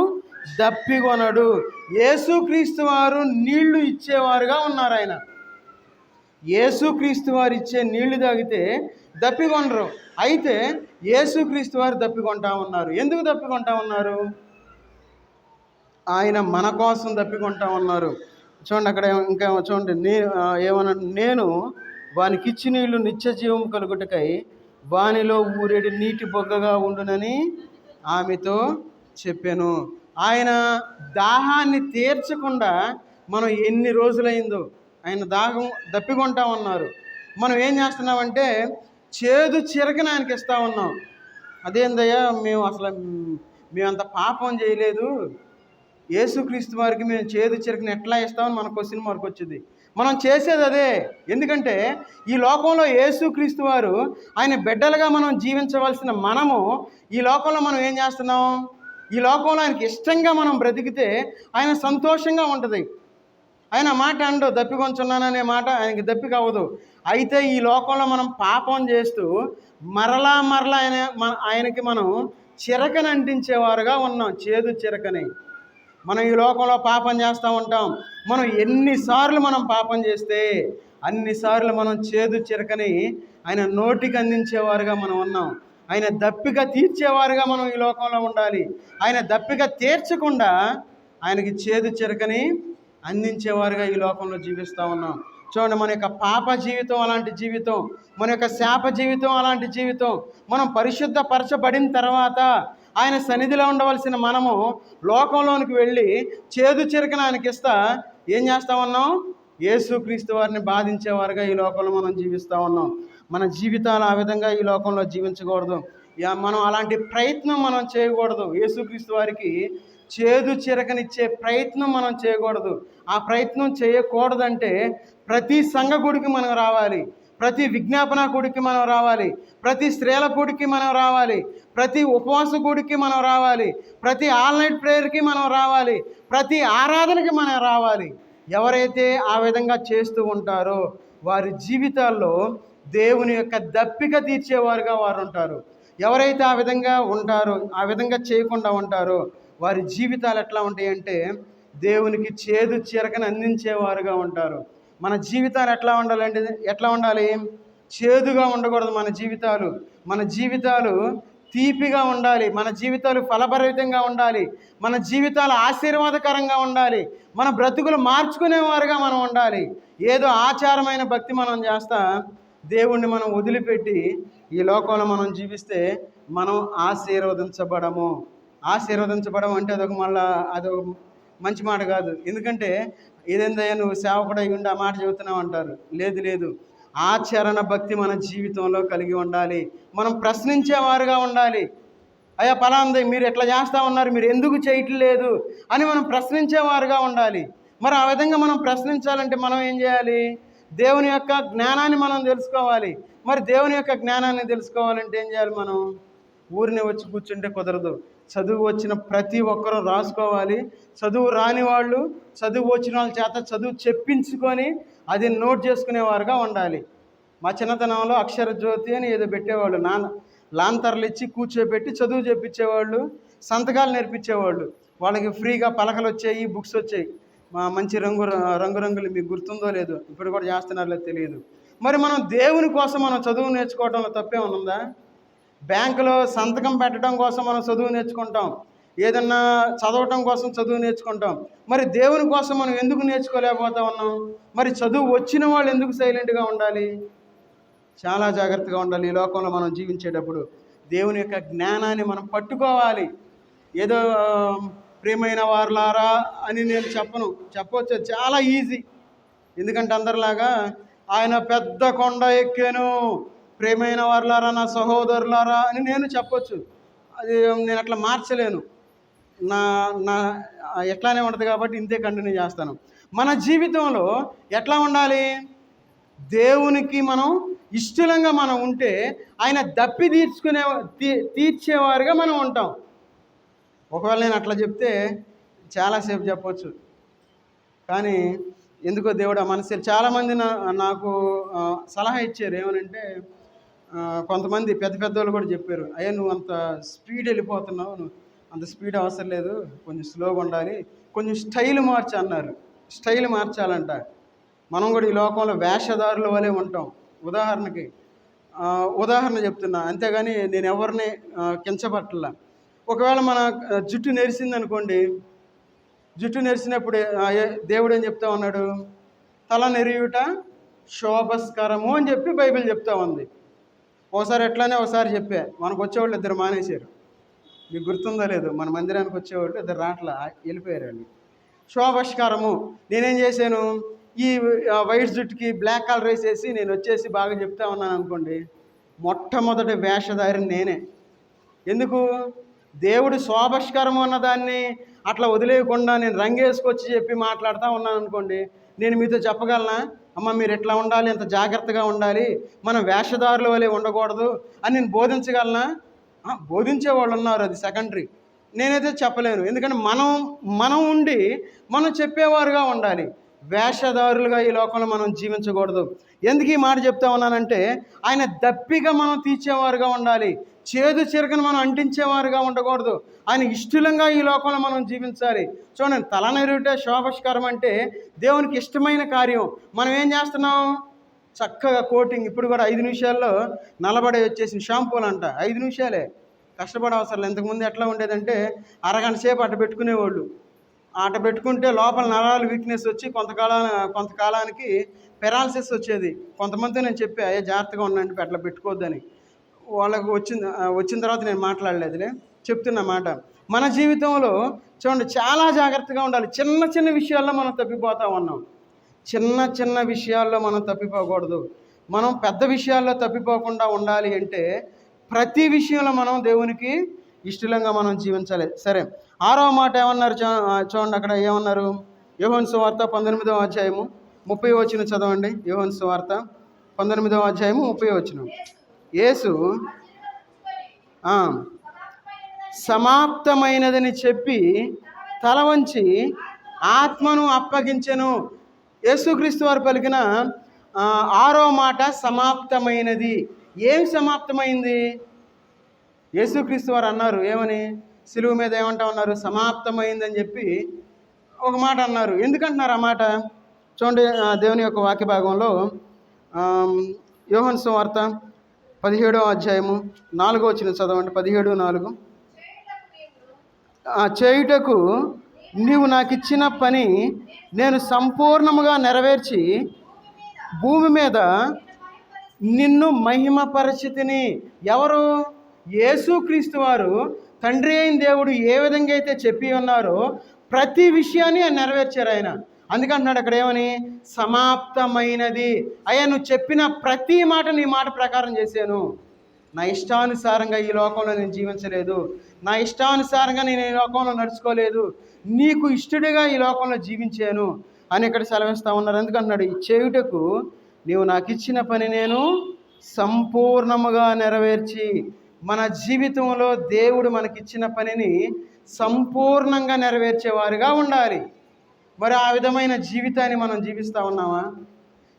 దప్పిగొనడు. యేసుక్రీస్తు వారు నీళ్లు ఇచ్చేవారుగా ఉన్నారు. ఆయన యేసుక్రీస్తు వారు ఇచ్చే నీళ్లు తాగితే దప్పిగొనరు. అయితే యేసుక్రీస్తు వారు దప్పికొంటా ఉన్నారు. ఎందుకు దప్పికొంటా ఉన్నారు? ఆయన మన కోసం దప్పికొంటా ఉన్నారు. చూడండి, అక్కడ ఇంకా చూడండి, నేను వానికిచ్చి నీళ్లు నిత్య జీవం కలుగుటకై వానిలో ఊరేడి నీటి బొగ్గగా ఉండునని ఆమెతో చెప్పాను. ఆయన దాహాన్ని తీర్చకుండా మనం ఎన్ని రోజులైందో ఆయన దప్పికొంటా ఉన్నారు. మనం ఏం చేస్తున్నామంటే చేదు చిరకని ఆయనకి ఇస్తూ ఉన్నాం. అదేందయ్యా మేమంత పాపం చేయలేదు, యేసుక్రీస్తు వారికి మేము చేదు చిరకని ఎట్లా ఇస్తామని మన క్వశ్చన్ మార్క్ వచ్చింది. మనం చేసేది అదే. ఎందుకంటే ఈ లోకంలో యేసుక్రీస్తు వారు ఆయన బిడ్డలుగా మనం జీవించవలసిన మనము ఈ లోకంలో మనం ఏం చేస్తున్నాం? ఈ లోకంలో ఆయనకి ఇష్టంగా మనం బ్రతికితే ఆయన సంతోషంగా ఉంటుంది. ఆయన మాట అండు, దప్పికొంచున్నాననే మాట ఆయనకి దప్పిక అవ్వదు. అయితే ఈ లోకంలో మనం పాపం చేస్తూ మరలా మరలా ఆయనకి మనం చిరకని అంటించేవారుగా ఉన్నాం, చేదు చిరకని. మనం ఈ లోకంలో పాపం చేస్తూ ఉంటాం. మనం ఎన్నిసార్లు మనం పాపం చేస్తే అన్నిసార్లు మనం చేదు చిరకని ఆయన నోటికి అందించేవారుగా మనం ఉన్నాం. ఆయన దప్పిక తీర్చేవారుగా మనం ఈ లోకంలో ఉండాలి. ఆయన దప్పిక తీర్చకుండా ఆయనకి చేదు చిరకని అందించేవారుగా ఈ లోకంలో జీవిస్తూ ఉన్నాం. చూడండి, మన యొక్క పాప జీవితం అలాంటి జీవితం, మన యొక్క శాప జీవితం అలాంటి జీవితం. మనం పరిశుద్ధపరచబడిన తర్వాత ఆయన సన్నిధిలో ఉండవలసిన మనము లోకంలోనికి వెళ్ళి చేదు చిరకన ఆయనకి ఇస్తా ఏం చేస్తూ ఉన్నాం? యేసుక్రీస్తు వారిని బాధించేవారుగా ఈ లోకంలో మనం జీవిస్తూ ఉన్నాం. మన జీవితాలు ఆ విధంగా ఈ లోకంలో జీవించకూడదు. మనం అలాంటి ప్రయత్నం మనం చేయకూడదు. యేసుక్రీస్తు వారికి చేదు చిరకనిచ్చే ప్రయత్నం మనం చేయకూడదు. ఆ ప్రయత్నం చేయకూడదంటే ప్రతి సంఘ గుడికి మనం రావాలి, ప్రతి విజ్ఞాపన గుడికి మనం రావాలి, ప్రతి స్త్రీల గుడికి మనం రావాలి, ప్రతి ఉపవాస గుడికి మనం రావాలి, ప్రతి ఆల్ నైట్ ప్రేయర్కి మనం రావాలి, ప్రతి ఆరాధనకి మనం రావాలి. ఎవరైతే ఆ విధంగా చేస్తూ ఉంటారో వారి జీవితాల్లో దేవుని యొక్క దప్పిక తీర్చేవారుగా వారు ఉంటారు. ఎవరైతే ఆ విధంగా ఉంటారో, ఆ విధంగా చేయకుండా ఉంటారో వారి జీవితాలు ఎట్లా ఉంటాయంటే దేవునికి చేదు చిరకని అందించేవారుగా ఉంటారు. మన జీవితాలు ఎట్లా ఉండాలి? చేదుగా ఉండకూడదు మన జీవితాలు. మన జీవితాలు తీపిగా ఉండాలి. మన జీవితాలు ఫలభరితంగా ఉండాలి. మన జీవితాలు ఆశీర్వాదకరంగా ఉండాలి. మన బ్రతుకులు మార్చుకునేవారుగా మనం ఉండాలి. ఏదో ఆచారమైన భక్తి మనం చేస్తా దేవుణ్ణి మనం వదిలిపెట్టి ఈ లోకంలో మనం జీవిస్తే మనం ఆశీర్వదించబడం అంటే అదొక మంచి మాట కాదు. ఎందుకంటే ఏదైందయ్యా నువ్వు సేవకుడై ఉండి ఆ మాట చెబుతున్నావు అంటారు. లేదు, ఆచరణ భక్తి మన జీవితంలో కలిగి ఉండాలి. మనం ప్రశ్నించేవారుగా ఉండాలి. అయ్యా పలాంది మీరు ఎట్లా చేస్తూ ఉన్నారు, మీరు ఎందుకు చేయట్లేదు అని మనం ప్రశ్నించేవారుగా ఉండాలి. మరి ఆ విధంగా మనం ప్రశ్నించాలంటే మనం ఏం చేయాలి? దేవుని యొక్క జ్ఞానాన్ని మనం తెలుసుకోవాలి. మరి దేవుని యొక్క జ్ఞానాన్ని తెలుసుకోవాలంటే ఏం చేయాలి? మనం ఊరిని వచ్చి కూర్చుంటే కుదరదు. చదువు వచ్చిన ప్రతి ఒక్కరూ రాసుకోవాలి. చదువు రాని వాళ్ళు చదువు వచ్చిన వాళ్ళ చేత చదువు చెప్పించుకొని అది నోట్ చేసుకునేవారుగా ఉండాలి. మా చిన్నతనంలో అక్షర జ్యోతి అని ఏదో పెట్టేవాళ్ళు, లాంతర్లు ఇచ్చి కూర్చోబెట్టి చదువు చెప్పించేవాళ్ళు, సంతకాలు నేర్పించేవాళ్ళు. వాళ్ళకి ఫ్రీగా పలకలు వచ్చాయి, బుక్స్ వచ్చాయి. మంచి రంగురంగులు మీకు గుర్తుందో లేదో, ఇప్పుడు కూడా చేస్తున్నారో తెలియదు. మరి మనం దేవుని కోసం మనం చదువు నేర్చుకోవడంలో తప్పేమన్నా ఉందా? బ్యాంకులో సంతకం పెట్టడం కోసం మనం చదువు నేర్చుకుంటాం, ఏదన్నా చదవటం కోసం చదువు నేర్చుకుంటాం. మరి దేవుని కోసం మనం ఎందుకు నేర్చుకోలేకపోతా ఉన్నాం? మరి చదువు వచ్చిన వాళ్ళు ఎందుకు సైలెంట్గా ఉండాలి? చాలా జాగ్రత్తగా ఉండాలి. ఈ లోకంలో మనం జీవించేటప్పుడు దేవుని యొక్క జ్ఞానాన్ని మనం పట్టుకోవాలి. ఏదో ప్రియమైన వారులారా అని నేను చెప్పవచ్చు, చాలా ఈజీ. ఎందుకంటే అందరిలాగా ఆయన పెద్ద కొండ ఎక్కాను, ప్రియమైన వారులారా నా సహోదరులారా అని నేను చెప్పొచ్చు. అది నేను అట్లా మార్చలేను. నా ఎట్లానే ఉంటుంది కాబట్టి ఇంతే కంటిన్యూ చేస్తాను. మన జీవితంలో ఎట్లా ఉండాలి? దేవునికి మనం ఇష్టంగా మనం ఉంటే ఆయన దప్పి తీర్చేవారుగా మనం ఉంటాం. ఒకవేళ నేను అట్లా చెప్తే చాలాసేపు చెప్పొచ్చు, కానీ ఎందుకో దేవుడు ఆ మనసు చాలామంది నాకు సలహా ఇచ్చారు. ఏమనంటే కొంతమంది పెద్దవాళ్ళు కూడా చెప్పారు, అయ్యా నువ్వు అంత స్పీడ్ వెళ్ళిపోతున్నావు, నువ్వు అంత స్పీడ్ అవసరం లేదు, కొంచెం స్లోగా ఉండాలి, కొంచెం స్టైల్ మార్చి అన్నారు. స్టైల్ మార్చాలంట. మనం కూడా ఈ లోకంలో వేషధారుల వలె ఉంటాం. ఉదాహరణ చెప్తున్నా, అంతేగాని నేను ఎవరిని కించపట్టలా. ఒకవేళ మన జుట్టు నెరిసిందనుకోండి, జుట్టు నెరిసినప్పుడు దేవుడు ఏం చెప్తా ఉన్నాడు? తల నెరియుట శోభస్కరము అని చెప్పి బైబిల్ చెప్తా ఉంది. ఒకసారి చెప్పా, మనకు వచ్చేవాళ్ళు 2 మానేశారు. మీకు గుర్తుందో లేదు, మన మందిరానికి వచ్చేవాళ్ళు 2 రాట్ల వెళ్ళిపోయారు వాళ్ళు. శోభస్కరము. నేనేం చేశాను? ఈ వైట్ జుట్టుకి బ్లాక్ కలర్ వేసేసి నేను వచ్చేసి బాగా చెప్తా ఉన్నాను అనుకోండి, మొట్టమొదటి వేషధారిని నేనే. ఎందుకు? దేవుడు శోభస్కరము అన్నదాన్ని అట్లా వదిలేయకుండా నేను రంగేసుకొచ్చి చెప్పి మాట్లాడుతూ ఉన్నాను అనుకోండి, నేను మీతో చెప్పగలనా? అమ్మ మీరు ఎట్లా ఉండాలి, ఎంత జాగ్రత్తగా ఉండాలి, మనం వేషధారుల వలె ఉండకూడదు అని నేను బోధించగలనా? బోధించే వాళ్ళు ఉన్నారు, అది సెకండరీ. నేనైతే చెప్పలేను. ఎందుకంటే మనం ఉండి మనం చెప్పేవారుగా ఉండాలి. వేషధారులుగా ఈ లోకంలో మనం జీవించకూడదు. ఎందుకు ఈ మాట చెప్తా ఉన్నానంటే, ఆయన దప్పిక మనం తీర్చేవారుగా ఉండాలి. చేదు చిరకను మనం అంటించేవారుగా ఉండకూడదు. ఆయన ఇష్టలంగా ఈ లోకంలో మనం జీవించాలి. చూడండి, తలనెరుటే శోభస్కరం అంటే దేవునికి ఇష్టమైన కార్యం. మనం ఏం చేస్తున్నాం? చక్కగా కోటింగ్, ఇప్పుడు కూడా 5 నిమిషాల్లో నలబడే వచ్చేసిన షాంపూలు అంట. 5 నిమిషాలే, కష్టపడే అవసరం లేదు. ఇంతకుముందు ఎట్లా ఉండేదంటే అరగంట సేపు అట్ట పెట్టుకునేవాళ్ళు. అట్ట పెట్టుకుంటే లోపల నరాలు వీక్నెస్ వచ్చి కొంతకాలానికి పెరాలసిస్ వచ్చేది. కొంతమందితో నేను చెప్పా, జాగ్రత్తగా ఉండండి, అట్లా పెట్టుకోవద్దని. వాళ్ళకు వచ్చిన తర్వాత నేను మాట్లాడలేదులే, చెప్తున్న మాట. మన జీవితంలో చూడండి, చాలా జాగ్రత్తగా ఉండాలి. చిన్న చిన్న విషయాల్లో మనం తప్పిపోతూ ఉన్నాం. చిన్న విషయాల్లో మనం తప్పిపోకూడదు. మనం పెద్ద విషయాల్లో తప్పిపోకుండా ఉండాలి అంటే ప్రతి విషయంలో మనం దేవునికి ఇష్టంగా మనం జీవించాలి. సరే, 6వ మాట ఏమన్నారు చూడండి, అక్కడ ఏమన్నారు? యోహాను సువార్త 19వ అధ్యాయము 30వ వచనం చదవండి. యోహాను సువార్త 19వ అధ్యాయము 30వ వచనం. యేసు సమాప్తమైనదని చెప్పి తల వంచి ఆత్మను అప్పగించెను. యేసుక్రీస్తు వారు పలికిన 6వ మాట సమాప్తమైనది. ఏం సమాప్తమైంది? యేసుక్రీస్తు వారు అన్నారు ఏమని? సిలువ మీద ఏమంటా ఉన్నారు? సమాప్తమైందని చెప్పి ఒక మాట అన్నారు. ఎందుకంటున్నారు ఆ మాట? చూడండి, దేవుని యొక్క వాక్య భాగంలో యోహాను సువార్త 17వ అధ్యాయము 4వ వచనం చదవండి. 17:4. చేయుటకు నీవు నాకు ఇచ్చిన పని నేను సంపూర్ణముగా నెరవేర్చి భూమి మీద నిన్ను మహిమపరచితిని. ఎవరు? యేసుక్రీస్తు వారు తండ్రి అయిన దేవుడు ఏ విధంగా అయితే చెప్పి ఉన్నారో ప్రతి విషయాన్ని ఆయన నెరవేర్చారు. ఆయన అందుకంటున్నాడు అక్కడ ఏమని? సమాప్తమైనది. అయ్యా, నువ్వు చెప్పిన ప్రతి మాట నీ మాట ప్రకారం చేశాను. నా ఇష్టానుసారంగా ఈ లోకంలో నేను జీవించలేదు. నా ఇష్టానుసారంగా నేను ఈ లోకంలో నడుచుకోలేదు. నీకు ఇష్టడిగా ఈ లోకంలో జీవించాను అని ఇక్కడ సెలవిస్తూ ఉన్నారు. ఎందుకంటున్నాడు? ఈ చేయుటకు నీవు నాకు ఇచ్చిన పని నేను సంపూర్ణముగా నెరవేర్చి. మన జీవితంలో దేవుడు మనకిచ్చిన పనిని సంపూర్ణంగా నెరవేర్చేవారుగా ఉండాలి. మరి ఆ విధమైన జీవితాన్ని మనం జీవిస్తూ ఉన్నామా?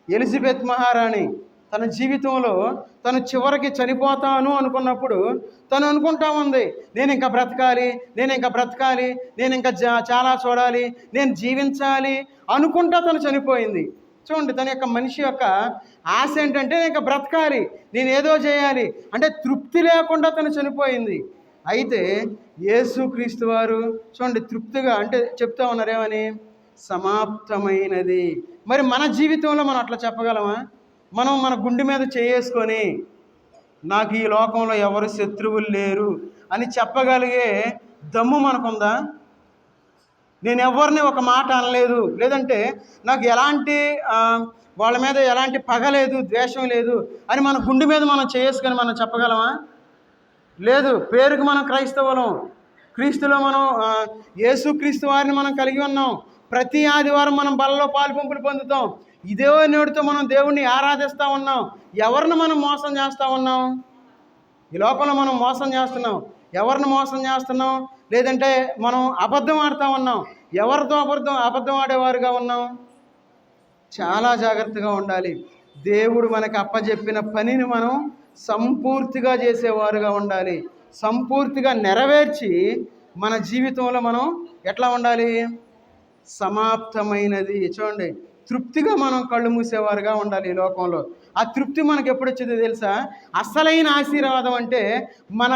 ఎలిజబెత్ మహారాణి తన జీవితంలో తను చివరికి చనిపోతాను అనుకున్నప్పుడు తను అనుకుంటా ఉంది, నేను ఇంకా బ్రతకాలి, నేను ఇంకా చాలా చూడాలి, నేను జీవించాలి అనుకుంటా తను చనిపోయింది. చూడండి, తన యొక్క మనిషి యొక్క ఆశ ఏంటంటే నేను ఇంకా బ్రతకాలి, నేను ఏదో చేయాలి అంటే తృప్తి లేకుండా తను చనిపోయింది. అయితే యేసుక్రీస్తు వారు చూడండి తృప్తిగా అంటే చెప్తా ఉన్నారు ఏమని? సమాప్తమైనది. మరి మన జీవితంలో మనం అట్లా చెప్పగలమా? మనం మన గుండె మీద చేసుకొని నాకు ఈ లోకంలో ఎవరు శత్రువులు లేరు అని చెప్పగలిగే దమ్ము మనకుందా? నేను ఎవరిని ఒక మాట అనలేదు, లేదంటే నాకు ఎలాంటి వాళ్ళ మీద ఎలాంటి పగ లేదు, ద్వేషం లేదు అని మన గుండె మీద మనం చేసుకొని మనం చెప్పగలమా? లేదు. పేరుకు మనం క్రైస్తవులం, క్రీస్తులో మనం యేసుక్రీస్తు వారిని మనం కలిగి ఉన్నాం. ప్రతి ఆదివారం మనం బలలో పాలు పంపులు పొందుతాం. ఇదే నేడుతో మనం దేవుణ్ణి ఆరాధిస్తూ ఉన్నాం. ఎవరిని మనం మోసం చేస్తూ ఉన్నాం? ఈ లోకంలో మనం మోసం చేస్తున్నాం. ఎవరిని మోసం చేస్తున్నాం? లేదంటే మనం అబద్ధం ఆడుతూ ఉన్నాం. ఎవరితో అబద్ధం ఆడేవారుగా ఉన్నాం? చాలా జాగ్రత్తగా ఉండాలి. దేవుడు మనకు అప్పచెప్పిన పనిని మనం సంపూర్తిగా చేసేవారుగా ఉండాలి. సంపూర్తిగా నెరవేర్చి మన జీవితంలో మనం ఎట్లా ఉండాలి? సమాప్తమైనది. చూడండి, తృప్తిగా మనం కళ్ళు మూసేవారుగా ఉండాలి ఈ లోకంలో. ఆ తృప్తి మనకు ఎప్పుడు వచ్చేదో తెలుసా? అసలైన ఆశీర్వాదం అంటే మన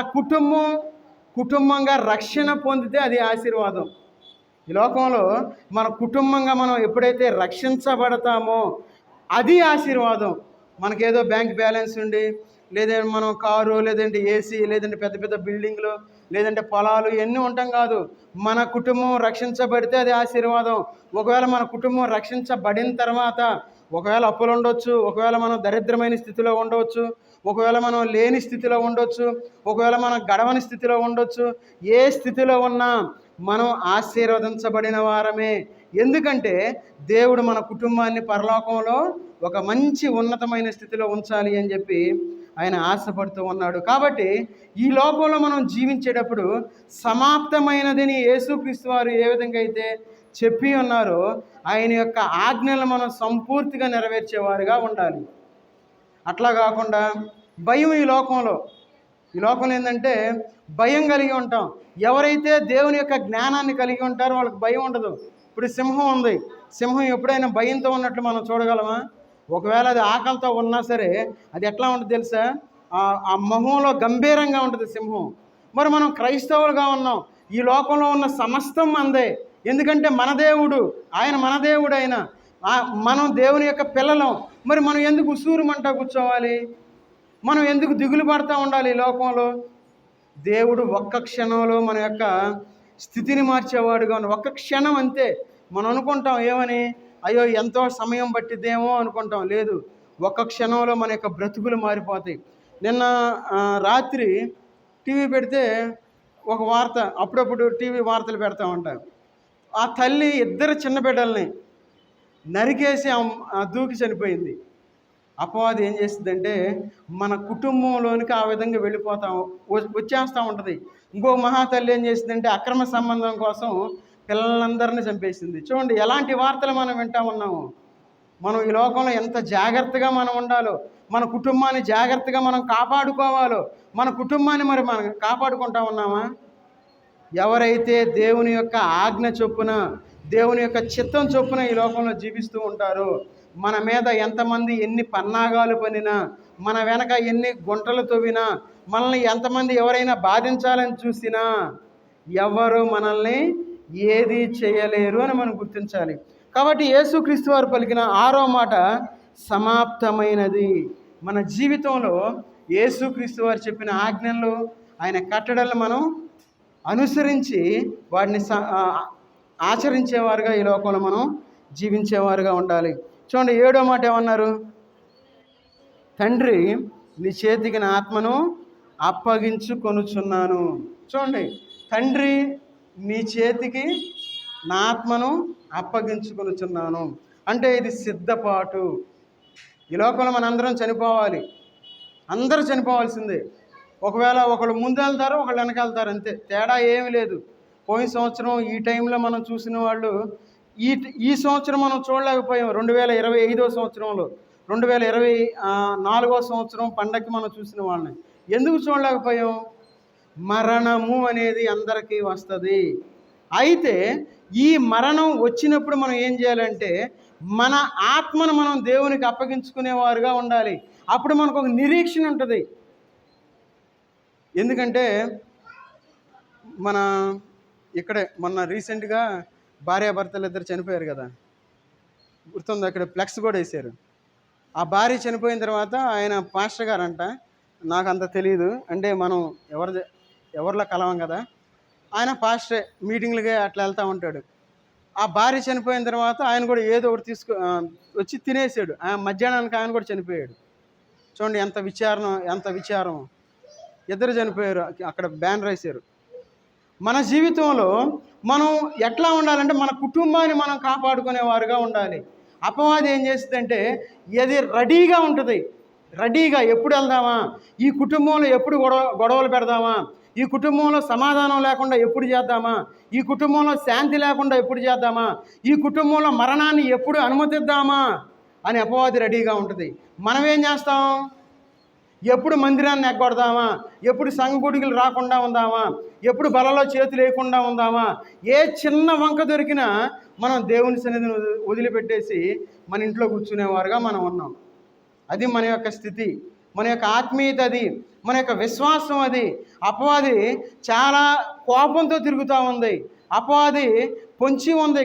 కుటుంబంగా రక్షణ పొందితే అది ఆశీర్వాదం. ఈ లోకంలో మన కుటుంబంగా మనం ఎప్పుడైతే రక్షించబడతామో అది ఆశీర్వాదం. మనకేదో బ్యాంక్ బ్యాలెన్స్ ఉండి, లేదంటే మనం కారు, లేదంటే ఏసీ, లేదంటే పెద్ద పెద్ద బిల్డింగ్లు, లేదంటే పొలాలు ఇవన్నీ ఉంటాం కాదు. మన కుటుంబం రక్షించబడితే అది ఆశీర్వాదం. ఒకవేళ మన కుటుంబం రక్షించబడిన తర్వాత ఒకవేళ అప్పులు ఉండొచ్చు, ఒకవేళ మనం దరిద్రమైన స్థితిలో ఉండవచ్చు, ఒకవేళ మనం లేని స్థితిలో ఉండొచ్చు, ఒకవేళ మనం గడవని స్థితిలో ఉండొచ్చు. ఏ స్థితిలో ఉన్నా మనం ఆశీర్వదించబడిన వారమే. ఎందుకంటే దేవుడు మన కుటుంబాన్ని పరలోకంలో ఒక మంచి ఉన్నతమైన స్థితిలో ఉంచాలి అని చెప్పి ఆయన ఆశపడుతూ ఉన్నాడు. కాబట్టి ఈ లోకంలో మనం జీవించేటప్పుడు సమాప్తమైనదని యేసుక్రీస్తు వారు ఏ విధంగా అయితే చెప్పి ఉన్నారో ఆయన యొక్క ఆజ్ఞలను మనం సంపూర్తిగా నెరవేర్చేవారుగా ఉండాలి. అట్లా కాకుండా భయం ఈ లోకంలో ఏంటంటే భయం కలిగి ఉంటాం. ఎవరైతే దేవుని యొక్క జ్ఞానాన్ని కలిగి ఉంటారో వాళ్ళకి భయం ఉండదు. ఇప్పుడు సింహం ఉంది, సింహం ఎప్పుడైనా భయంతో ఉన్నట్లు మనం చూడగలమా? ఒకవేళ అది ఆకలితో ఉన్నా సరే అది ఎట్లా ఉంటుంది తెలుసా? ఆ మొహంలో గంభీరంగా ఉంటుంది సింహం. మరి మనం క్రైస్తవులుగా ఉన్నాం, ఈ లోకంలో ఉన్న సమస్తం అందే. ఎందుకంటే మన దేవుడు ఆయన, మన దేవుడు ఆయన, మనం దేవుని యొక్క పిల్లలం. మరి మనం ఎందుకు ఉసూరుమంటా కూర్చోవాలి? మనం ఎందుకు దిగులు పడతా ఉండాలి ఈ లోకంలో? దేవుడు ఒక్క క్షణంలో మన యొక్క స్థితిని మార్చేవాడుగా ఉన్న ఒక్క క్షణం అంతే. మనం అనుకుంటాం ఏమని, అయ్యో ఎంతో సమయం పట్టిద్దేమో అనుకుంటాం. లేదు, ఒక్క క్షణంలో మన యొక్క బ్రతుకులు మారిపోతాయి. నిన్న రాత్రి టీవీ పెడితే ఒక వార్త, అప్పుడప్పుడు టీవీ వార్తలు పెడతా ఉంటారు. ఆ తల్లి ఇద్దరు చిన్న బిడ్డల్ని నరికేసి దూకి చనిపోయింది. అపవాది ఏం చేస్తుందంటే మన కుటుంబంలోనికి ఆ విధంగా వచ్చేస్తూ ఉంటుంది. ఇంకో మహాతల్లి ఏం చేసిందంటే అక్రమ సంబంధం కోసం పిల్లలందరినీ చంపేసింది. చూడండి ఎలాంటి వార్తలు మనం వింటా ఉన్నాము. మనం ఈ లోకంలో ఎంత జాగ్రత్తగా మనం ఉండాలో, మన కుటుంబాన్ని జాగ్రత్తగా మనం కాపాడుకోవాలో, మన కుటుంబాన్ని మరి మనం కాపాడుకుంటా ఉన్నామా? ఎవరైతే దేవుని యొక్క ఆజ్ఞ చొప్పున, దేవుని యొక్క చిత్తం చొప్పున ఈ లోకంలో జీవిస్తూ ఉంటారో, మన మీద ఎంతమంది ఎన్ని పన్నాగాలు పనినా, మన వెనక ఎన్ని గుంటలు తవ్వినా, మనల్ని ఎంతమంది ఎవరైనా బాధించాలని చూసినా ఎవరు మనల్ని ఏది చేయలేరు అని మనం గుర్తించాలి. కాబట్టి యేసుక్రీస్తు వారు పలికిన 6వ మాట సమాప్తమైనది. మన జీవితంలో యేసుక్రీస్తు వారు చెప్పిన ఆజ్ఞలు, ఆయన కట్టడలను మనం అనుసరించి వాటిని ఆచరించేవారుగా ఈ లోకంలో మనం జీవించేవారుగా ఉండాలి. చూడండి 7వ మాట ఏమన్నారు? తండ్రి నీ చేతికి నా ఆత్మను అప్పగించుకొనుచున్నాను. చూడండి, తండ్రి నీ చేతికి నా ఆత్మను అప్పగించుకొనుచున్నాను అంటే ఇది సిద్ధపాటు. ఈ లోకంలో మనందరం చనిపోవాలి, అందరూ చనిపోవాల్సిందే. ఒకవేళ ఒకళ్ళు ముందు వెళ్తారు, ఒకళ్ళు వెనక వెళ్తారు, అంతే, తేడా ఏమీ లేదు. పోయిన సంవత్సరం ఈ టైంలో మనం చూసిన వాళ్ళు ఈ సంవత్సరం మనం చూడలేకపోయాం. 2025వ సంవత్సరంలో 2024వ సంవత్సరం పండగకి మనం చూసిన వాళ్ళని ఎందుకు చూడలేకపోయాం? మరణము అనేది అందరికీ వస్తుంది. అయితే ఈ మరణం వచ్చినప్పుడు మనం ఏం చేయాలంటే మన ఆత్మను మనం దేవునికి అప్పగించుకునేవారుగా ఉండాలి. అప్పుడు మనకు ఒక నిరీక్షణ ఉంటుంది. ఎందుకంటే మన ఇక్కడే మొన్న రీసెంట్గా భార్యాభర్తలు ఇద్దరు చనిపోయారు కదా, గుర్తుంది? అక్కడ ఫ్లెక్స్ కూడా వేశారు. ఆ భార్య చనిపోయిన తర్వాత ఆయన పాస్టర్ గారు అంట, నాకు అంత తెలియదు, అంటే మనం ఎవరిలో కలవం కదా, ఆయన పాస్టరే, మీటింగ్లకి అట్లా వెళ్తూ ఉంటాడు. ఆ భార్య చనిపోయిన తర్వాత ఆయన కూడా ఏదో ఒకటి వచ్చి తినేసాడు. మధ్యాహ్నానికి ఆయన కూడా చనిపోయాడు. చూడండి ఎంత విచారం. ఇద్దరు చనిపోయారు, అక్కడ బ్యానర్ వేసారు. మన జీవితంలో మనం ఎట్లా ఉండాలంటే మన కుటుంబాన్ని మనం కాపాడుకునేవారుగా ఉండాలి. అపవాది ఏం చేస్తుందంటే ఇది రెడీగా ఉంటుంది. రెడీగా ఎప్పుడు వెళ్దామా, ఈ కుటుంబంలో ఎప్పుడు గొడవలు పెడదామా, ఈ కుటుంబంలో సమాధానం లేకుండా ఎప్పుడు చేద్దామా, ఈ కుటుంబంలో శాంతి లేకుండా ఎప్పుడు చేద్దామా, ఈ కుటుంబంలో మరణాన్ని ఎప్పుడు అనుమతిద్దామా అని అపవాది రెడీగా ఉంటుంది. మనం ఏం చేస్తాం? ఎప్పుడు మందిరాన్ని ఎగ్గొడదామా, ఎప్పుడు సంఘగుడికి రాకుండా ఉందామా, ఎప్పుడు బలలో చేతులు వేయకుండా ఉందామా, ఏ చిన్న వంక దొరికినా మనం దేవుని సన్నిధిని వదిలిపెట్టేసి మన ఇంట్లో కూర్చునేవారుగా మనం ఉన్నాం. అది మన యొక్క స్థితి, మన యొక్క ఆత్మీయత, అది మన యొక్క విశ్వాసం. అది అపవాది చాలా కోపంతో తిరుగుతూ ఉంది. అపవాది పొంచి ఉంది,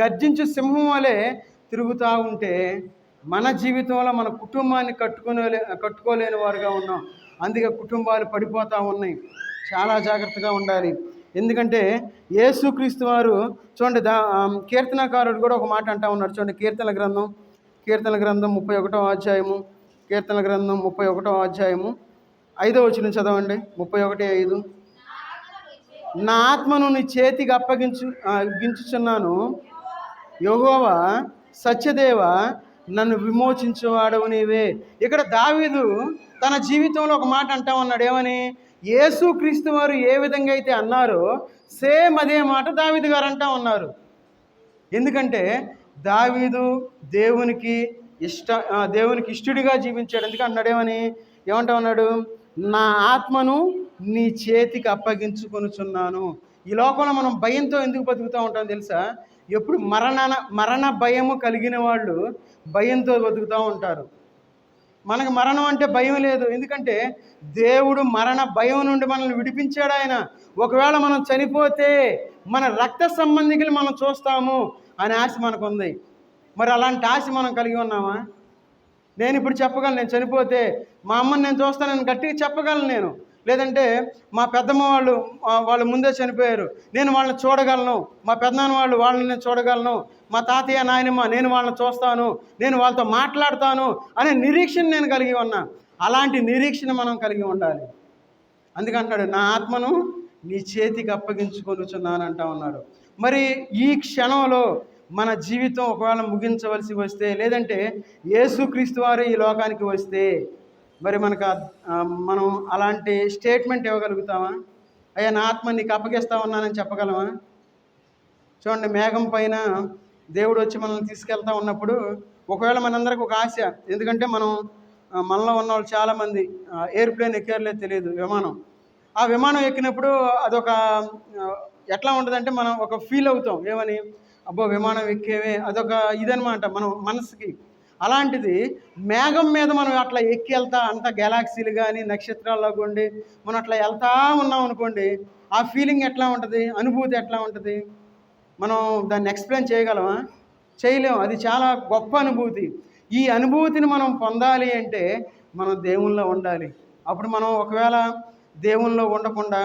గర్జించు సింహం వలె తిరుగుతూ ఉంటే మన జీవితంలో మన కుటుంబాన్ని కట్టుకోలేని వారుగా ఉన్నాం. అందుకే కుటుంబాలు పడిపోతూ ఉన్నాయి. చాలా జాగ్రత్తగా ఉండాలి. ఎందుకంటే యేసుక్రీస్తు వారు చూడండి, కీర్తనకారుడు కూడా ఒక మాట అంటూ ఉన్నాడు. చూడండి, కీర్తన గ్రంథం 31వ అధ్యాయము, కీర్తన గ్రంథం 31వ అధ్యాయము 5వ వచనం చదవండి. 31:5. నా ఆత్మను నీ చేతికి అప్పగించుచున్నాను, యెహోవా సత్యదేవ నన్ను విమోచించేవాడవు నీవే. ఇక్కడ దావీదు తన జీవితంలో ఒక మాట అంటా ఉన్నాడు. ఏమని? యేసుక్రీస్తు వారు ఏ విధంగా అయితే అన్నారో సేమ్ అదే మాట దావీదు గారు అంటా ఉన్నారు. ఎందుకంటే దావీదు దేవునికి దేవునికి ఇష్టడిగా జీవించాడు. ఎందుకు అన్నాడు, ఏమంటా ఉన్నాడు, నా ఆత్మను నీ చేతికి అప్పగించుకొనుచున్నాను. ఈ లోకంలో మనం భయంతో ఎందుకు బతుకుతూ ఉంటాం తెలుసా? ఎప్పుడు మరణ భయము కలిగిన వాళ్ళు భయంతో బతుకుతూ ఉంటారు. మనకు మరణం అంటే భయం లేదు, ఎందుకంటే దేవుడు మరణ భయం నుండి మనల్ని విడిపించాడు ఆయన. ఒకవేళ మనం చనిపోతే మన రక్త సంబంధికులు మనం చూస్తాము అనే ఆశ మనకు ఉంది. మరి అలాంటి ఆశ మనం కలిగి ఉన్నామా? నేను ఇప్పుడు చెప్పగలను, నేను చనిపోతే మా అమ్మని నేను చూస్తానని గట్టిగా చెప్పగలను నేను. లేదంటే మా పెద్దమ్మ వాళ్ళు ముందే చనిపోయారు, నేను వాళ్ళని చూడగలను. మా పెద్దనాన్న వాళ్ళని నేను చూడగలను. మా తాతయ్య నాయనమ్మ నేను వాళ్ళని చూస్తాను, నేను వాళ్ళతో మాట్లాడతాను అనే నిరీక్షణ నేను కలిగి ఉన్నా. అలాంటి నిరీక్షణ మనం కలిగి ఉండాలి. అందుకంటాడు, నా ఆత్మను నీ చేతికి అప్పగించుకొనుచున్నాను అంటా ఉన్నారు. మరి ఈ క్షణంలో మన జీవితం ఒకవేళ ముగించవలసి వస్తే, లేదంటే యేసుక్రీస్తు వారు ఈ లోకానికి వస్తే, మరి మనం అలాంటి స్టేట్మెంట్ ఇవ్వగలుగుతామా? అయ్యా, నా ఆత్మ నీకు అప్పగిస్తా ఉన్నానని చెప్పగలమా? చూడండి, మేఘం పైన దేవుడు వచ్చి మనల్ని తీసుకెళ్తా ఉన్నప్పుడు ఒకవేళ మనందరికి ఒక ఆశ, ఎందుకంటే మనలో ఉన్న వాళ్ళు చాలామంది ఎయిర్ప్లేన్ ఎక్కారులేదు తెలియదు, ఆ విమానం ఎక్కినప్పుడు అదొక ఎట్లా ఉంటుందంటే మనం ఒక ఫీల్ అవుతాం, ఏమని, అబ్బో విమానం ఎక్కేవే, అదొక ఇదనమాట మనం మనసుకి. అలాంటిది మేఘం మీద మనం అట్లా ఎక్కి వెళ్తా, అంత గెలాక్సీలు కానీ నక్షత్రాల్లో ఉండి మనం అట్లా వెళ్తా ఉన్నాం అనుకోండి, ఆ ఫీలింగ్ ఎట్లా ఉంటుంది, అనుభూతి ఎట్లా ఉంటుంది? మనం దాన్ని ఎక్స్ప్లెయిన్ చేయగలమా? చేయలేము. అది చాలా గొప్ప అనుభూతి. ఈ అనుభూతిని మనం పొందాలి అంటే మనం దేవుల్లో ఉండాలి. అప్పుడు మనం ఒకవేళ దేవుల్లో ఉండకుండా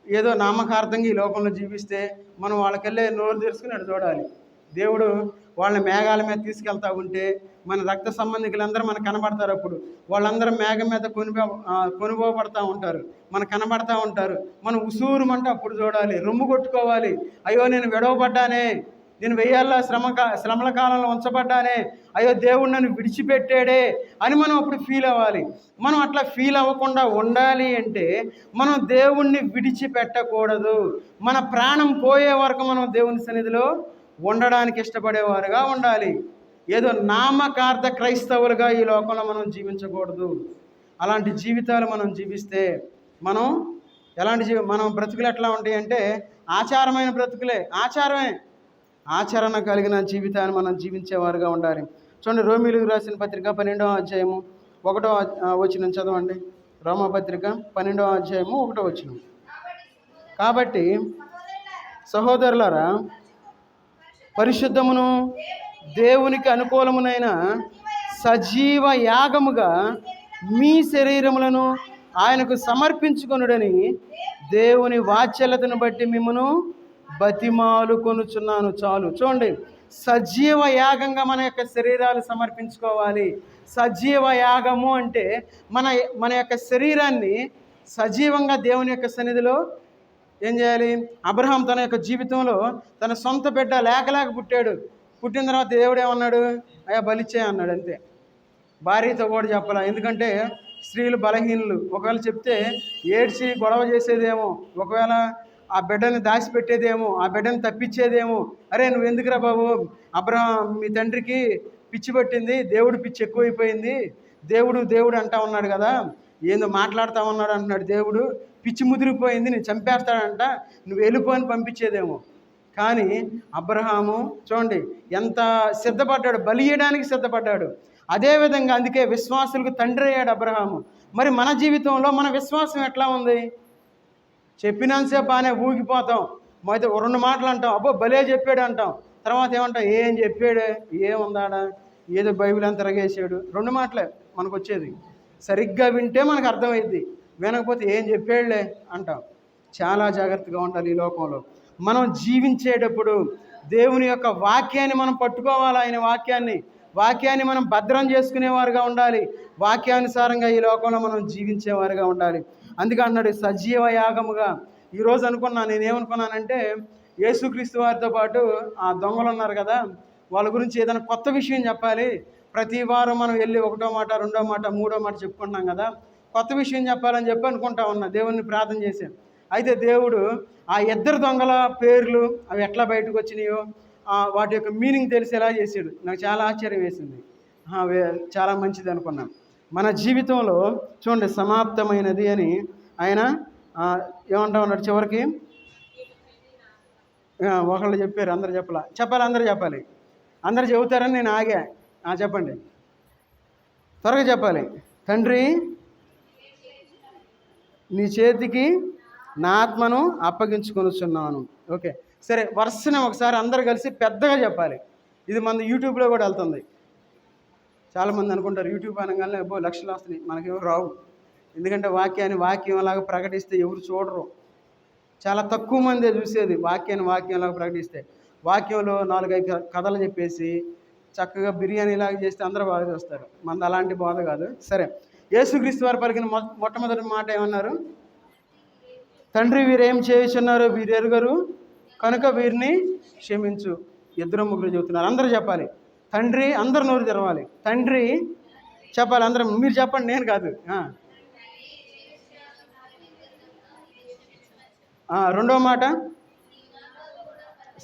ఏదో నామకార్థంగా ఈ లోకంలో జీవిస్తే మనం వాళ్ళకెళ్ళే నోరు తెరుచుకుని అటు చూడాలి. దేవుడు వాళ్ళని మేఘాల మీద తీసుకెళ్తా ఉంటే మన రక్త సంబంధికులందరూ మనకు కనబడతారు. అప్పుడు వాళ్ళందరూ మేఘం మీద కొనుగోబడతా ఉంటారు, మనకు కనబడతా ఉంటారు. మనం ఉసూరుమంటే అప్పుడు చూడాలి, రొమ్ము కొట్టుకోవాలి. అయ్యో, నేను విడవబడ్డానే, నేను వెయ్యాల శ్రమల కాలంలో ఉంచబడ్డానే, అయ్యో దేవుడు నన్ను విడిచిపెట్టాడే అని మనం అప్పుడు ఫీల్ అవ్వాలి. మనం అట్లా ఫీల్ అవ్వకుండా ఉండాలి అంటే మనం దేవుణ్ణి విడిచిపెట్టకూడదు. మన ప్రాణం పోయే వరకు మనం దేవుని సన్నిధిలో ఉండడానికి ఇష్టపడేవారుగా ఉండాలి. ఏదో నామకార్థ క్రైస్తవులుగా ఈ లోకంలో మనం జీవించకూడదు. అలాంటి జీవితాలు మనం జీవిస్తే మనం మన బ్రతుకులు ఎట్లా ఉంటాయి అంటే ఆచారమైన బ్రతుకులే, ఆచరణ కలిగిన జీవితాన్ని మనం జీవించేవారుగా ఉండాలి. చూడండి, రోమీయులకు రాసిన పత్రిక 12వ అధ్యాయము 1వ వచనం చదవండి. రోమపత్రిక 12వ అధ్యాయము 1వ వచనం. కాబట్టి సహోదరులారా, పరిశుద్ధమును దేవునికి అనుకూలమునైన సజీవ యాగముగా మీ శరీరములను ఆయనకు సమర్పించుకొనుడని దేవుని వాత్సల్యతను బట్టి మిమ్మను బతిమాలు కొనుచున్నాను. చాలు. చూడండి, సజీవ యాగంగా మన యొక్క శరీరాలు సమర్పించుకోవాలి. సజీవ యాగము అంటే మన యొక్క శరీరాన్ని సజీవంగా దేవుని యొక్క సన్నిధిలో ఏం చేయాలి? అబ్రహాం తన యొక్క జీవితంలో తన సొంత బిడ్డ లేక పుట్టాడు. పుట్టిన తర్వాత దేవుడు ఏమన్నాడు? అయ్యా, బలిచ్చే అన్నాడు. అంతే. భార్యతో కూడా చెప్పాల, ఎందుకంటే స్త్రీలు బలహీనులు. ఒకవేళ చెప్తే ఏడ్చి గొడవ చేసేదేమో, ఒకవేళ ఆ బిడ్డని దాచిపెట్టేదేమో, ఆ బిడ్డని తప్పించేదేమో. అరే, నువ్వు ఎందుకురా బాబు, అబ్రహాం మీ తండ్రికి పిచ్చి పట్టింది, దేవుడు పిచ్చి ఎక్కువైపోయింది, దేవుడు అంటా ఉన్నాడు కదా, ఏందో మాట్లాడుతూ ఉన్నాడు అంటున్నాడు, దేవుడు పిచ్చి ముదిరిపోయింది, నేను చంపేస్తాడంట, నువ్వు వెళ్ళిపోని పంపించేదేమో. కానీ అబ్రహాము చూడండి ఎంత సిద్ధపడ్డాడు, బలి ఇయ్యడానికి సిద్ధపడ్డాడు. అదేవిధంగా అందుకే విశ్వాసులకు తండ్రి అయ్యాడు అబ్రహాము. మరి మన జీవితంలో మన విశ్వాసం ఎట్లా ఉంది? చెప్పినంతసేపు బాగానే ఊగిపోతాం, అయితే 2 మాటలు అంటాం, అబ్బో భలే చెప్పాడు అంటాం, తర్వాత ఏమంటాం, ఏం చెప్పాడు, ఏముందాడా, ఏదో బైబిల్ అంతా తిరగేసాడు. 2 మాటలే మనకు వచ్చేది. సరిగ్గా వింటే మనకు అర్థమైద్ది, వినకపోతే ఏం చెప్పాడులే అంటాం. చాలా జాగ్రత్తగా ఉండాలి. ఈ లోకంలో మనం జీవించేటప్పుడు దేవుని యొక్క వాక్యాన్ని మనం పట్టుకోవాలి. ఆయన వాక్యాన్ని మనం భద్రం చేసుకునేవారుగా ఉండాలి. వాక్యానుసారంగా ఈ లోకంలో మనం జీవించేవారుగా ఉండాలి. అందుకే అన్నాడు సజీవ యాగముగా. ఈరోజు నేనేమనుకున్నానంటే యేసుక్రీస్తు వారితో పాటు ఆ దొంగలు ఉన్నారు కదా, వాళ్ళ గురించి ఏదైనా కొత్త విషయం చెప్పాలి. ప్రతి వారం మనం వెళ్ళి 1వ మాట 2వ మాట 3వ మాట చెప్పుకుంటున్నాం కదా, కొత్త విషయం చెప్పాలని చెప్పి అనుకుంటా ఉన్నా, దేవుణ్ణి ప్రార్థన చేశాను. అయితే దేవుడు ఆ 2 దొంగల పేర్లు అవి ఎట్లా బయటకు వచ్చినాయో, వాటి యొక్క మీనింగ్ తెలిసేలా చేశాడు. నాకు చాలా ఆశ్చర్యం వేసింది. చాలా మంచిది అనుకున్నాను. మన జీవితంలో చూడండి, సమాప్తమైనది అని ఆయన ఏమంటా ఉన్నాడు చివరికి. ఒకళ్ళు చెప్పారు, అందరు చెప్పాలి, అందరూ చెప్పాలి. అందరు చెబుతారని నేను ఆగా. చెప్పండి, త్వరగా చెప్పాలి. తండ్రి, నీ చేతికి నా ఆత్మను అప్పగించుకొనుచున్నాను. ఓకే, సరే, వరుసనే ఒకసారి అందరు కలిసి పెద్దగా చెప్పాలి. ఇది మన యూట్యూబ్లో కూడా వెళ్తుంది. చాలామంది అనుకుంటారు యూట్యూబ్ అనగానే లక్షలు వస్తున్నాయి. మనకెవరు రావు. ఎందుకంటే వాక్యంలాగా ప్రకటిస్తే ఎవరు చూడరు. చాలా తక్కువ మందే చూసేది వాక్యంలాగా ప్రకటిస్తే. వాక్యంలో 4-5 కథలు చెప్పేసి చక్కగా బిర్యానీలాగా చేస్తే అందరూ బాగా చూస్తారు. మనది అలాంటి బోధ కాదు. సరే, యేసుక్రీస్తు వారు పలికిన మొట్టమొదటి మాట ఏమన్నారు? తండ్రి, వీరేం చేయుచున్నారో వీరు ఎరుగరు కనుక వీరిని క్షమించు. 2-3 చెబుతున్నారు. అందరూ చెప్పాలి. తండ్రి, అందరు నోరు తెరవాలి. తండ్రి చెప్పాలి. అందరం మీరు చెప్పండి, నేను కాదు. రెండో మాట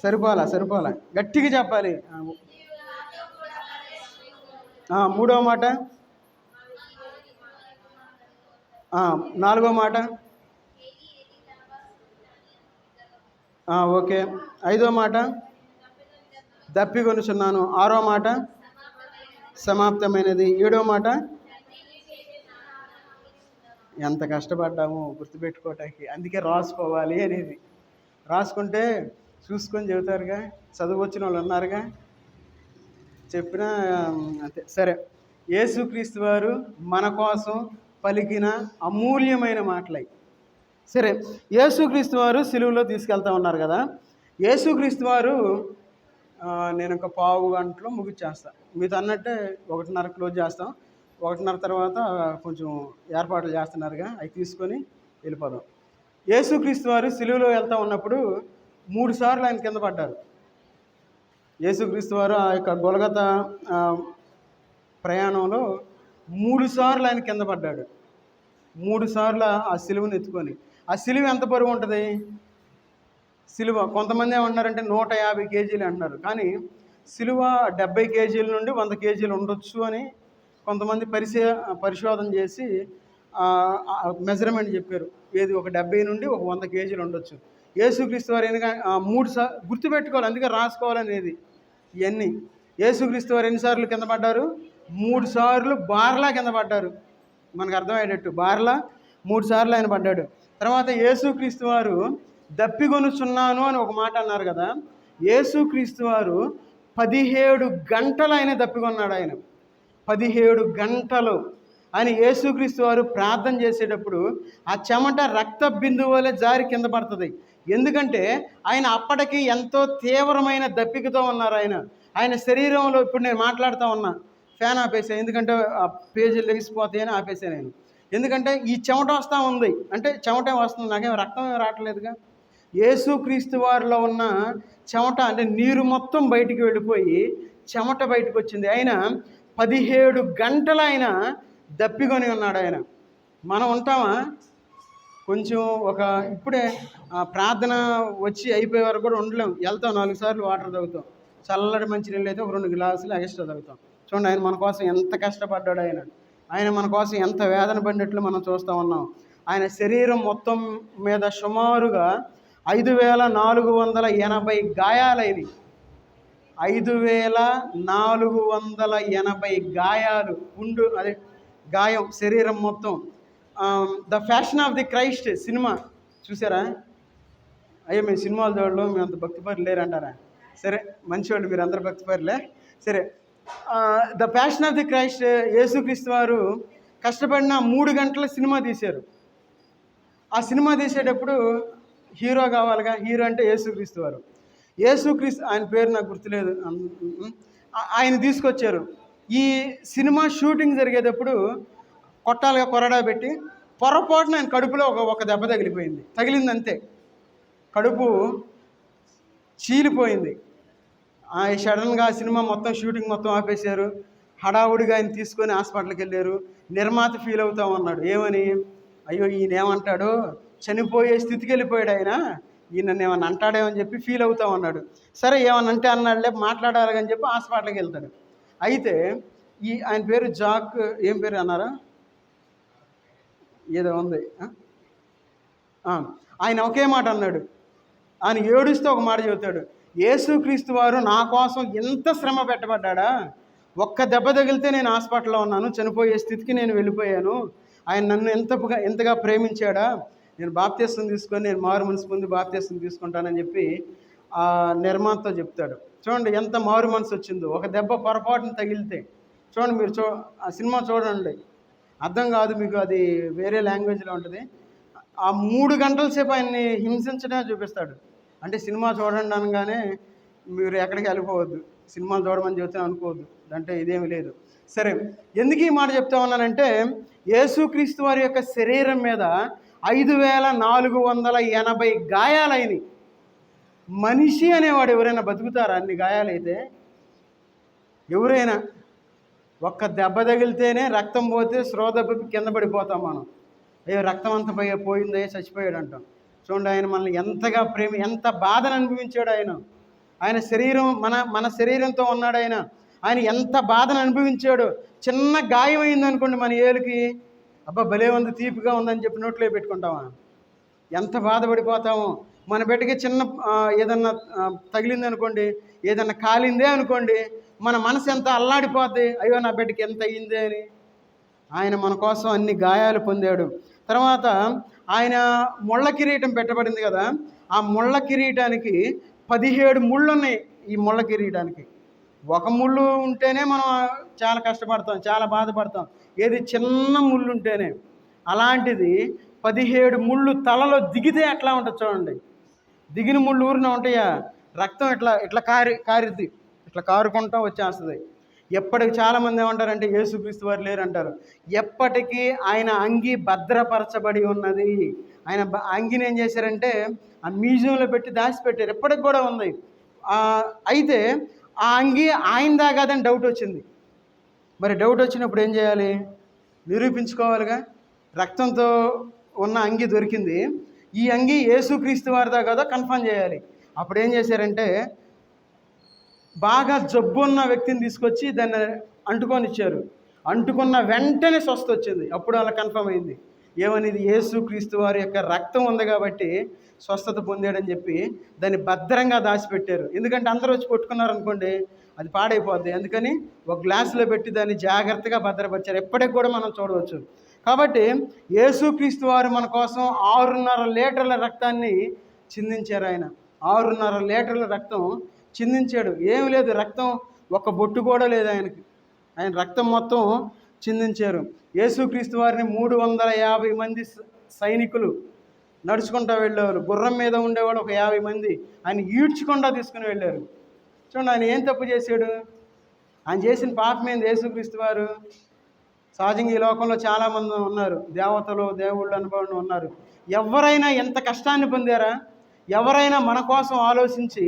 సరిపోలా గట్టిగా చెప్పాలి. మూడో మాట, నాలుగో మాట, ఓకే. ఐదో మాట, దప్పికొనుచున్నాను. ఆరో మాట, సమాప్తమైనది. ఏడో మాట, ఎంత కష్టపడ్డాము గుర్తుపెట్టుకోవటానికి. అందుకే రాసుకోవాలి అనేది. రాసుకుంటే చూసుకొని చెబుతారుగా, చదువు వచ్చిన వాళ్ళు ఉన్నారుగా, చెప్పినా అంతే. సరే, యేసుక్రీస్తు వారు మన కోసం పలికిన అమూల్యమైన మాటలై. సరే, యేసుక్రీస్తు వారు సిలువలో తీసుకెళ్తా ఉన్నారు కదా. యేసుక్రీస్తు వారు నేను ఒక పావు గంటలో ముగిచ్చేస్తాను. మీతో అన్నట్టే 1:30 క్లోజ్ చేస్తాం. 1:30 తర్వాత కొంచెం ఏర్పాట్లు చేస్తున్నారుగా, అవి తీసుకొని వెళ్ళిపోదాం. యేసుక్రీస్తు వారు సిలువలో వెళ్తూ ఉన్నప్పుడు 3 సార్లు ఆయన కింద పడ్డారు. యేసుక్రీస్తు వారు ఆ యొక్క గొలగత ప్రయాణంలో 3 సార్లు ఆయన కింద పడ్డాడు. 3 సార్లు ఆ సిలువను ఎత్తుకొని. ఆ సిలువ ఎంత బరువు ఉంటుంది? సిలువ కొంతమంది ఏమంటున్నారంటే 150 కేజీలు అంటున్నారు. కానీ సిలువ 70 కేజీల నుండి 100 కేజీలు ఉండొచ్చు అని కొంతమంది పరిశోధన చేసి మెజర్మెంట్ చెప్పారు. ఏది ఒక 70 నుండి ఒక 100 కేజీలు ఉండొచ్చు. యేసుక్రీస్తు వారు ఎందుకంటే 3 సార్లు గుర్తుపెట్టుకోవాలి, అందుకే రాసుకోవాలనేది ఇవన్నీ. యేసుక్రీస్తు వారు ఎన్నిసార్లు కింద పడ్డారు? 3 సార్లు బార్లా కింద పడ్డారు. మనకు అర్థమయ్యేటట్టు బార్లా 3 సార్లు ఆయన పడ్డాడు. తర్వాత యేసుక్రీస్తు వారు దప్పికొనుచున్నాను అని ఒక మాట అన్నారు కదా. యేసుక్రీస్తు వారు 17 గంటలు ఆయన దప్పికొన్నాడు. ఆయన 17 గంటలు అని యేసుక్రీస్తు వారు ప్రార్థన చేసేటప్పుడు ఆ చెమట రక్త బిందువు వలె జారి కింద పడుతుంది. ఎందుకంటే ఆయన అప్పటికి ఎంతో తీవ్రమైన దప్పికతో ఉన్నారు. ఆయన శరీరంలో ఇప్పుడు నేను మాట్లాడుతూ ఉన్నా, ఫ్యాన్ ఆపేసాను, ఎందుకంటే ఆ పేజీలు లెగిసిపోతాయని ఆపేసాను నేను. ఎందుకంటే ఈ చెమట వస్తూ ఉంది, అంటే చెమట వస్తుంది, నాకేం రక్తం రావట్లేదుగా. యేసుక్రీస్తు వారిలో ఉన్న చెమట అంటే నీరు మొత్తం బయటికి వెళ్ళిపోయి చెమట బయటకు వచ్చింది. ఆయన 17 గంటలు ఆయన దప్పికొని ఉన్నాడు. ఆయన మనం ఉంటామా? కొంచెం ఇప్పుడే ప్రార్థన వచ్చి అయిపోయే వరకు కూడా ఉండలేం. వెళ్తాం, 4 సార్లు వాటర్ తాగుతాం. చల్లటి మంచినీళ్ళు అయితే ఒక 2 గ్లాసులు ఎక్స్ట్రా తాగుతాం. చూడండి, ఆయన మన కోసం ఎంత కష్టపడ్డాడు. ఆయన మన కోసం ఎంత వేదన పడినట్లు మనం చూస్తూ ఉన్నాం. ఆయన శరీరం మొత్తం మీద సుమారుగా 5,480 గాయాలైనవి. 5,480 గాయాలు, గాయం శరీరం మొత్తం. The fashion of the Christ cinema చూసారా? అయ్యో, మేము సినిమాలు చూడడం, మేము అంత భక్తిపరులు లేరంటారా? సరే, మంచివాళ్ళు మీరు, అందరు భక్తిపరులే. సరే, the fashion of the Christ యేసుక్రీస్తు వారు కష్టపడిన 3 గంటల సినిమా తీశారు. ఆ సినిమా తీసేటప్పుడు హీరో కావాలిగా. హీరో అంటే యేసుక్రీస్తు వారు. యేసుక్రీస్తు, ఆయన పేరు నాకు గుర్తులేదు, ఆయన తీసుకొచ్చారు. ఈ సినిమా షూటింగ్ జరిగేటప్పుడు కొట్టాలుగా కొరడా పెట్టి పొరపాటున ఆయన కడుపులో ఒక దెబ్బ తగిలింది అంతే. కడుపు చీలిపోయింది. సడన్గా ఆ సినిమా మొత్తం షూటింగ్ మొత్తం ఆపేశారు. హడావుడిగా ఆయన తీసుకొని హాస్పిటల్కి వెళ్ళారు. నిర్మాత ఫీల్ అవుతా ఉన్నాడు. ఏమని? అయ్యో, ఈయన ఏమంటాడో, చనిపోయే స్థితికి వెళ్ళిపోయాడు ఆయన, ఈయన ఏమన్నా అంటాడేమని చెప్పి ఫీల్ అవుతా ఉన్నాడు. సరే ఏమన్నా అంటే అన్నాడులే, మాట్లాడాలని చెప్పి హాస్పిటల్కి వెళ్తాడు. అయితే ఆయన పేరు జాక్, ఏం పేరు అన్నారా, ఏదో ఉంది. ఆయన ఒకే మాట అన్నాడు. ఆయన ఏడుస్తూ ఒక మాట చెబుతాడు, యేసుక్రీస్తు వారు నా కోసం ఎంత శ్రమ పెట్టబడ్డా, ఒక్క దెబ్బ తగిలితే నేను హాస్పిటల్లో ఉన్నాను, చనిపోయే స్థితికి నేను వెళ్ళిపోయాను. ఆయన నన్ను ఎంతగా ప్రేమించాడా, నేను బాప్తీసం తీసుకొని నేను మారు మనసు పొంది బాప్తీసం తీసుకుంటానని చెప్పి ఆ నిర్మాతతో చెప్తాడు. చూడండి ఎంత మారు మనసు వచ్చిందో, ఒక దెబ్బ పొరపాటును తగిలితే. చూడండి మీరు ఆ సినిమా చూడండి, అర్థం కాదు మీకు, అది వేరే లాంగ్వేజ్లో ఉంటుంది. ఆ 3 గంటల సేపు ఆయన్ని హింసించడమే చూపిస్తాడు. అంటే సినిమా చూడండి అనగానే మీరు ఎక్కడికి వెళ్ళిపోవద్దు, సినిమాలు చూడమని చెబుతే అనుకోవద్దు, అంటే ఇదేమీ లేదు. సరే, ఎందుకు ఈ మాట చెప్తా ఉన్నానంటే, యేసుక్రీస్తు వారి యొక్క శరీరం మీద 5480 గాయాలైనవి. మనిషి అనేవాడు ఎవరైనా బతుకుతారా అన్ని గాయాలైతే? ఎవరైనా ఒక్క దెబ్బ తగిలితేనే రక్తం పోతే శ్రోదెబ్బకి కింద పడిపోతాం మనం. అయ్యో రక్తం అంతా పోయిందే, చచ్చిపోయాడు అంటాం. చూడండి, ఆయన మనల్ని ఎంతగా ఎంత బాధను అనుభవించాడు ఆయన శరీరం మన శరీరంతో ఉన్నాడు ఆయన ఎంత బాధను అనుభవించాడు. చిన్న గాయం అయిందనుకోండి మన ఏలుకి, అబ్బా భలే ఉంది, తీపిగా ఉందని చెప్పి నోట్లో పెట్టుకుంటామా, ఎంత బాధపడిపోతామో. మన బిడ్డకి చిన్న ఏదన్నా తగిలింది అనుకోండి, ఏదన్నా కాలిందే అనుకోండి, మన మనసు ఎంత అల్లాడిపోద్ది, అయ్యో నా బిడ్డకి ఎంత అయ్యిందే అని. ఆయన మన కోసం అన్ని గాయాలు పొందాడు. తర్వాత ఆయన ముళ్ళ కిరీటం పెట్టబడింది కదా, ఆ ముళ్ళ కిరీటానికి 17 ముళ్ళు ఉన్నాయి. ఈ ముళ్ళ కిరీటానికి ఒక ముళ్ళు ఉంటేనే మనం చాలా కష్టపడతాం, చాలా బాధపడతాం, ఏది చిన్న ముళ్ళు ఉంటేనే. అలాంటిది 17 ముళ్ళు తలలో దిగితే ఎట్లా ఉంటుంది చూడండి. దిగిన ముళ్ళు ఊరిన ఉంటాయా, రక్తం ఇట్లా కారిద్ది, ఇట్లా కారుకుంటూ వచ్చేస్తుంది. ఎప్పటికి చాలామంది ఏమంటారంటే యేసుక్రీస్తు వారు లేరంటారు. ఎప్పటికీ ఆయన అంగి భద్రపరచబడి ఉన్నది. ఆయన అంగిని ఏం చేశారంటే ఆ మ్యూజియంలో పెట్టి దాచిపెట్టారు, ఎప్పటికి కూడా ఉంది. అయితే ఆ అంగి ఆయనదా కాదని డౌట్ వచ్చింది. మరి డౌట్ వచ్చినప్పుడు ఏం చేయాలి, నిరూపించుకోవాలిగా. రక్తంతో ఉన్న అంగి దొరికింది, ఈ అంగి యేసుక్రీస్తు వారిదా కదా కన్ఫర్మ్ చేయాలి. అప్పుడు ఏం చేశారంటే బాగా జబ్బు ఉన్న వ్యక్తిని తీసుకొచ్చి దాన్ని అంటుకొని ఇచ్చారు. అంటుకున్న వెంటనే స్వస్థ వచ్చింది. అప్పుడు అలా కన్ఫర్మ్ అయింది, ఏమనేది, యేసుక్రీస్తు వారి యొక్క రక్తం ఉంది కాబట్టి స్వస్థత పొందాడని చెప్పి దాన్ని భద్రంగా దాచిపెట్టారు. ఎందుకంటే అందరూ వచ్చి కొట్టుకున్నారనుకోండి అది పాడైపోద్ది. అందుకని ఒక గ్లాసులో పెట్టి దాన్ని జాగ్రత్తగా భద్రపరిచారు, ఎప్పటికి కూడా మనం చూడవచ్చు. కాబట్టి యేసుక్రీస్తు వారు మన కోసం 6.5 లీటర్ల రక్తాన్ని చిందించారు. ఆయన 6.5 లీటర్ల రక్తం చిందించాడు. ఏమి లేదు, రక్తం ఒక బొట్టు కూడా లేదు ఆయనకి, ఆయన రక్తం మొత్తం చిందించారు. యేసుక్రీస్తు వారిని 350 మంది సైనికులు నడుచుకుంటూ వెళ్ళేవారు. గుర్రం మీద ఉండేవాడు ఒక 50 మంది, ఆయన ఈడ్చుకుండా తీసుకుని వెళ్ళారు. చూడండి, ఆయన ఏం తప్పు చేశాడు, ఆయన చేసిన పాపం ఏంది? యేసుక్రీస్తు వారు సహజంగా ఈ లోకంలో చాలామంది ఉన్నారు, దేవతలు దేవుళ్ళు అనుభవం ఉన్నారు. ఎవరైనా ఎంత కష్టాన్ని పొందారా? ఎవరైనా మన కోసం ఆలోచించి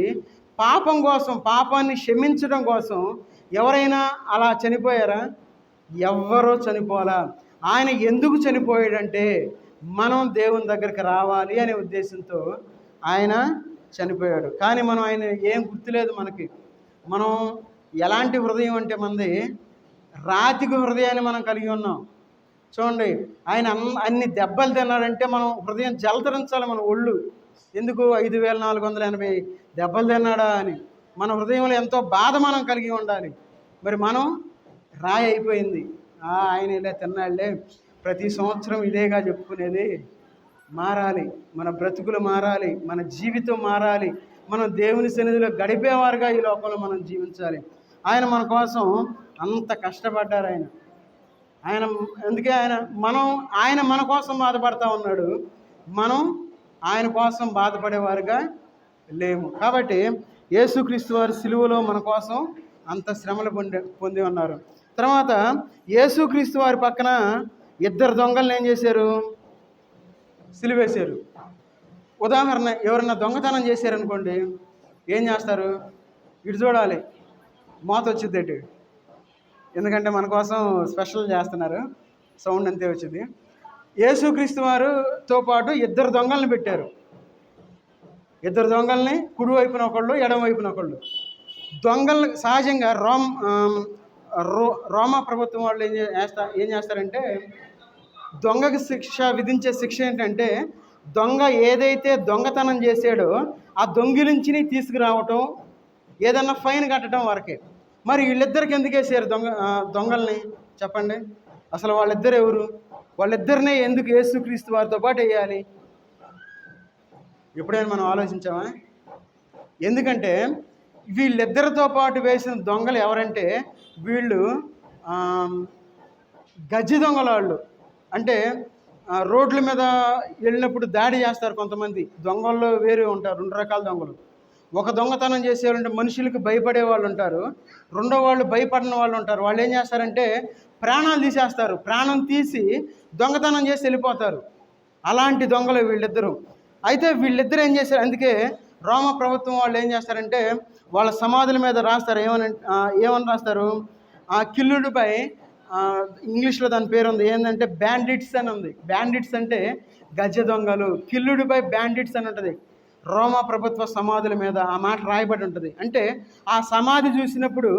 పాపం కోసం, పాపాన్ని క్షమించడం కోసం ఎవరైనా అలా చనిపోయారా? ఎవ్వరూ చనిపోలా. ఆయన ఎందుకు చనిపోయాడంటే మనం దేవుని దగ్గరికి రావాలి అనే ఉద్దేశంతో ఆయన చనిపోయాడు. కానీ మనం ఆయన ఏం గుర్తులేదు మనకి. మనం ఎలాంటి హృదయం అంటే మనది రాతికి హృదయాన్ని మనం కలిగి ఉన్నాం. చూడండి, ఆయన అన్ని దెబ్బలు తిన్నాడంటే మనం హృదయం జలతరించాలి, మన ఒళ్ళు. ఎందుకు 5480 దెబ్బలు తిన్నాడా అని మన హృదయంలో ఎంతో బాధ మనం కలిగి ఉండాలి. మరి మనం రాయి అయిపోయింది, ఆయన ఇలా తిన్నాళ్లే, ప్రతి సంవత్సరం ఇదేగా చెప్పుకునేది. మారాలి, మన బ్రతుకులు మారాలి, మన జీవితం మారాలి, మనం దేవుని సన్నిధిలో గడిపేవారుగా ఈ లోకంలో మనం జీవించాలి. ఆయన మన కోసం అంత కష్టపడ్డారు. ఆయన అందుకే ఆయన మన కోసం బాధపడతా ఉన్నాడు, మనం ఆయన కోసం బాధపడేవారుగా లేము. కాబట్టి యేసుక్రీస్తు వారి సిలువలో మన కోసం అంత శ్రమలు పొంది ఉన్నారు. తర్వాత యేసుక్రీస్తు వారి పక్కన 2 దొంగలను ఏం చేశారు? సిలువేశారు. ఉదాహరణ, ఎవరన్నా దొంగతనం చేశారనుకోండి, ఏం చేస్తారు? ఇటు చూడాలి, మోత వచ్చింది, ఎందుకంటే మన కోసం స్పెషల్ చేస్తున్నారు, సౌండ్ అంతే వచ్చింది. యేసుక్రీస్తు వారితో పాటు 2 దొంగలను పెట్టారు. ఇద్దరు దొంగల్ని కుడి వైపున ఒకళ్ళు, ఎడమ వైపున ఒకళ్ళు. దొంగలు సహజంగా రోమా ప్రభుత్వం వాళ్ళు ఏం చేస్తారంటే, దొంగకి శిక్ష విధించే శిక్ష ఏంటంటే, దొంగ ఏదైతే దొంగతనం చేసాడో ఆ దొంగిలించిని తీసుకురావటం, ఏదన్నా ఫైన్ కట్టడం వరకే. మరి వీళ్ళిద్దరికి ఎందుకు వేసారు దొంగల్ని చెప్పండి? అసలు వాళ్ళిద్దరు ఎవరు? వాళ్ళిద్దరినే ఎందుకు యేసుక్రీస్తు వారితో పాటు వేయాలి? ఎప్పుడైనా మనం ఆలోచించామా? ఎందుకంటే వీళ్ళిద్దరితో పాటు వేసిన దొంగలు ఎవరంటే, వీళ్ళు గజ్జి దొంగల వాళ్ళు. అంటే రోడ్ల మీద వెళ్ళినప్పుడు దాడి చేస్తారు కొంతమంది. దొంగల్లో వేరే ఉంటారు, 2 రకాల దొంగలు. ఒక దొంగతనం చేసేవాళ్ళంటే మనుషులకు భయపడే వాళ్ళు ఉంటారు, రెండో వాళ్ళు భయపడిన వాళ్ళు ఉంటారు. వాళ్ళు ఏం చేస్తారంటే ప్రాణాలు తీసేస్తారు, ప్రాణం తీసి దొంగతనం చేసి వెళ్ళిపోతారు. అలాంటి దొంగలు వీళ్ళిద్దరూ. అయితే వీళ్ళిద్దరూ ఏం చేశారు, అందుకే రోమ ప్రభుత్వం వాళ్ళు ఏం చేస్తారంటే వాళ్ళ సమాధుల మీద రాస్తారు. ఏమని రాస్తారు? కిల్లుడ్ బై, ఇంగ్లీష్లో దాని పేరు ఉంది, ఏంటంటే బ్యాండిట్స్ అని ఉంది. బ్యాండిట్స్ అంటే గజ దొంగలు. కిల్లుడ్ బై బ్యాండిట్స్ అని ఉంటుంది రోమా ప్రభుత్వ సమాధుల మీద. ఆ మాట రాయబడి ఉంటుంది. అంటే ఆ సమాధి చూసినప్పుడు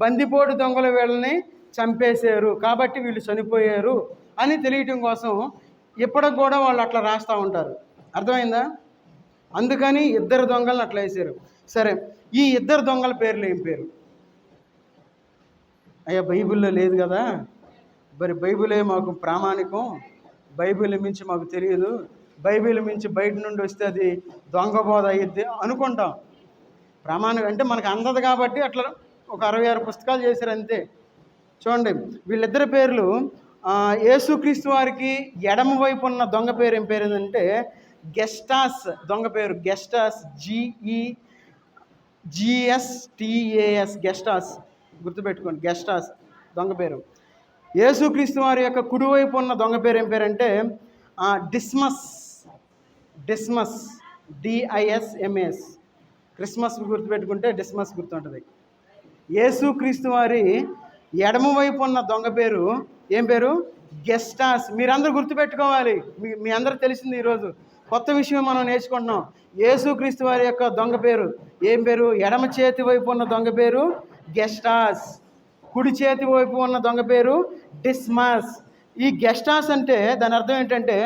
బందిపోటు దొంగలు వీళ్ళని చంపేశారు కాబట్టి వీళ్ళు చనిపోయారు అని తెలియటం కోసం ఇప్పటికి కూడా వాళ్ళు అట్లా రాస్తూ ఉంటారు. అర్థమైందా? అందుకని ఇద్దరు దొంగలను అట్లా వేసారు. సరే, ఈ ఇద్దరు దొంగల పేర్లు ఏం పేరు? అయ్యా బైబిల్లో లేదు కదా, మరి బైబిలే మాకు ప్రామాణికం, బైబిల్ మించి మాకు తెలియదు, బైబిల్ మించి బయట నుండి వస్తే అది దొంగ బోధ అయ్యిద్ది అనుకుంటాం. ప్రామాణికం అంటే మనకు అందదు కాబట్టి అట్లా ఒక 66 పుస్తకాలు చేశారు అంతే. చూడండి, వీళ్ళిద్దరి పేర్లు, యేసుక్రీస్తు వారికి ఎడమ వైపు ఉన్న దొంగ పేరు ఏం పేరు ఏంటంటే గెస్టాస్ దొంగ పేరు. Gestas, GESTAS, Gestas. గుర్తుపెట్టుకోండి, గెస్టాస్ దొంగ పేరు. యేసుక్రీస్తు వారి యొక్క కుడివైపు ఉన్న దొంగ పేరు ఏం పేరంటే డిస్మస్. DISMAS. క్రిస్మస్ గుర్తుపెట్టుకుంటే డిస్మస్ గుర్తుంటుంది. యేసుక్రీస్తు వారి ఎడమ వైపు ఉన్న దొంగ పేరు ఏం పేరు? గెస్టాస్. మీరందరూ గుర్తుపెట్టుకోవాలి. మీ అందరూ తెలిసింది. ఈరోజు కొత్త విషయం మనం నేర్చుకుంటున్నాం. యేసుక్రీస్తు వారి యొక్క దొంగ పేరు ఏం పేరు? ఎడమ చేతి వైపు ఉన్న దొంగ పేరు గెస్టాస్, కుడి చేతి వైపు ఉన్న దొంగ పేరు డిస్మస్. ఈ గెస్టాస్ అంటే దాని అర్థం ఏంటంటే,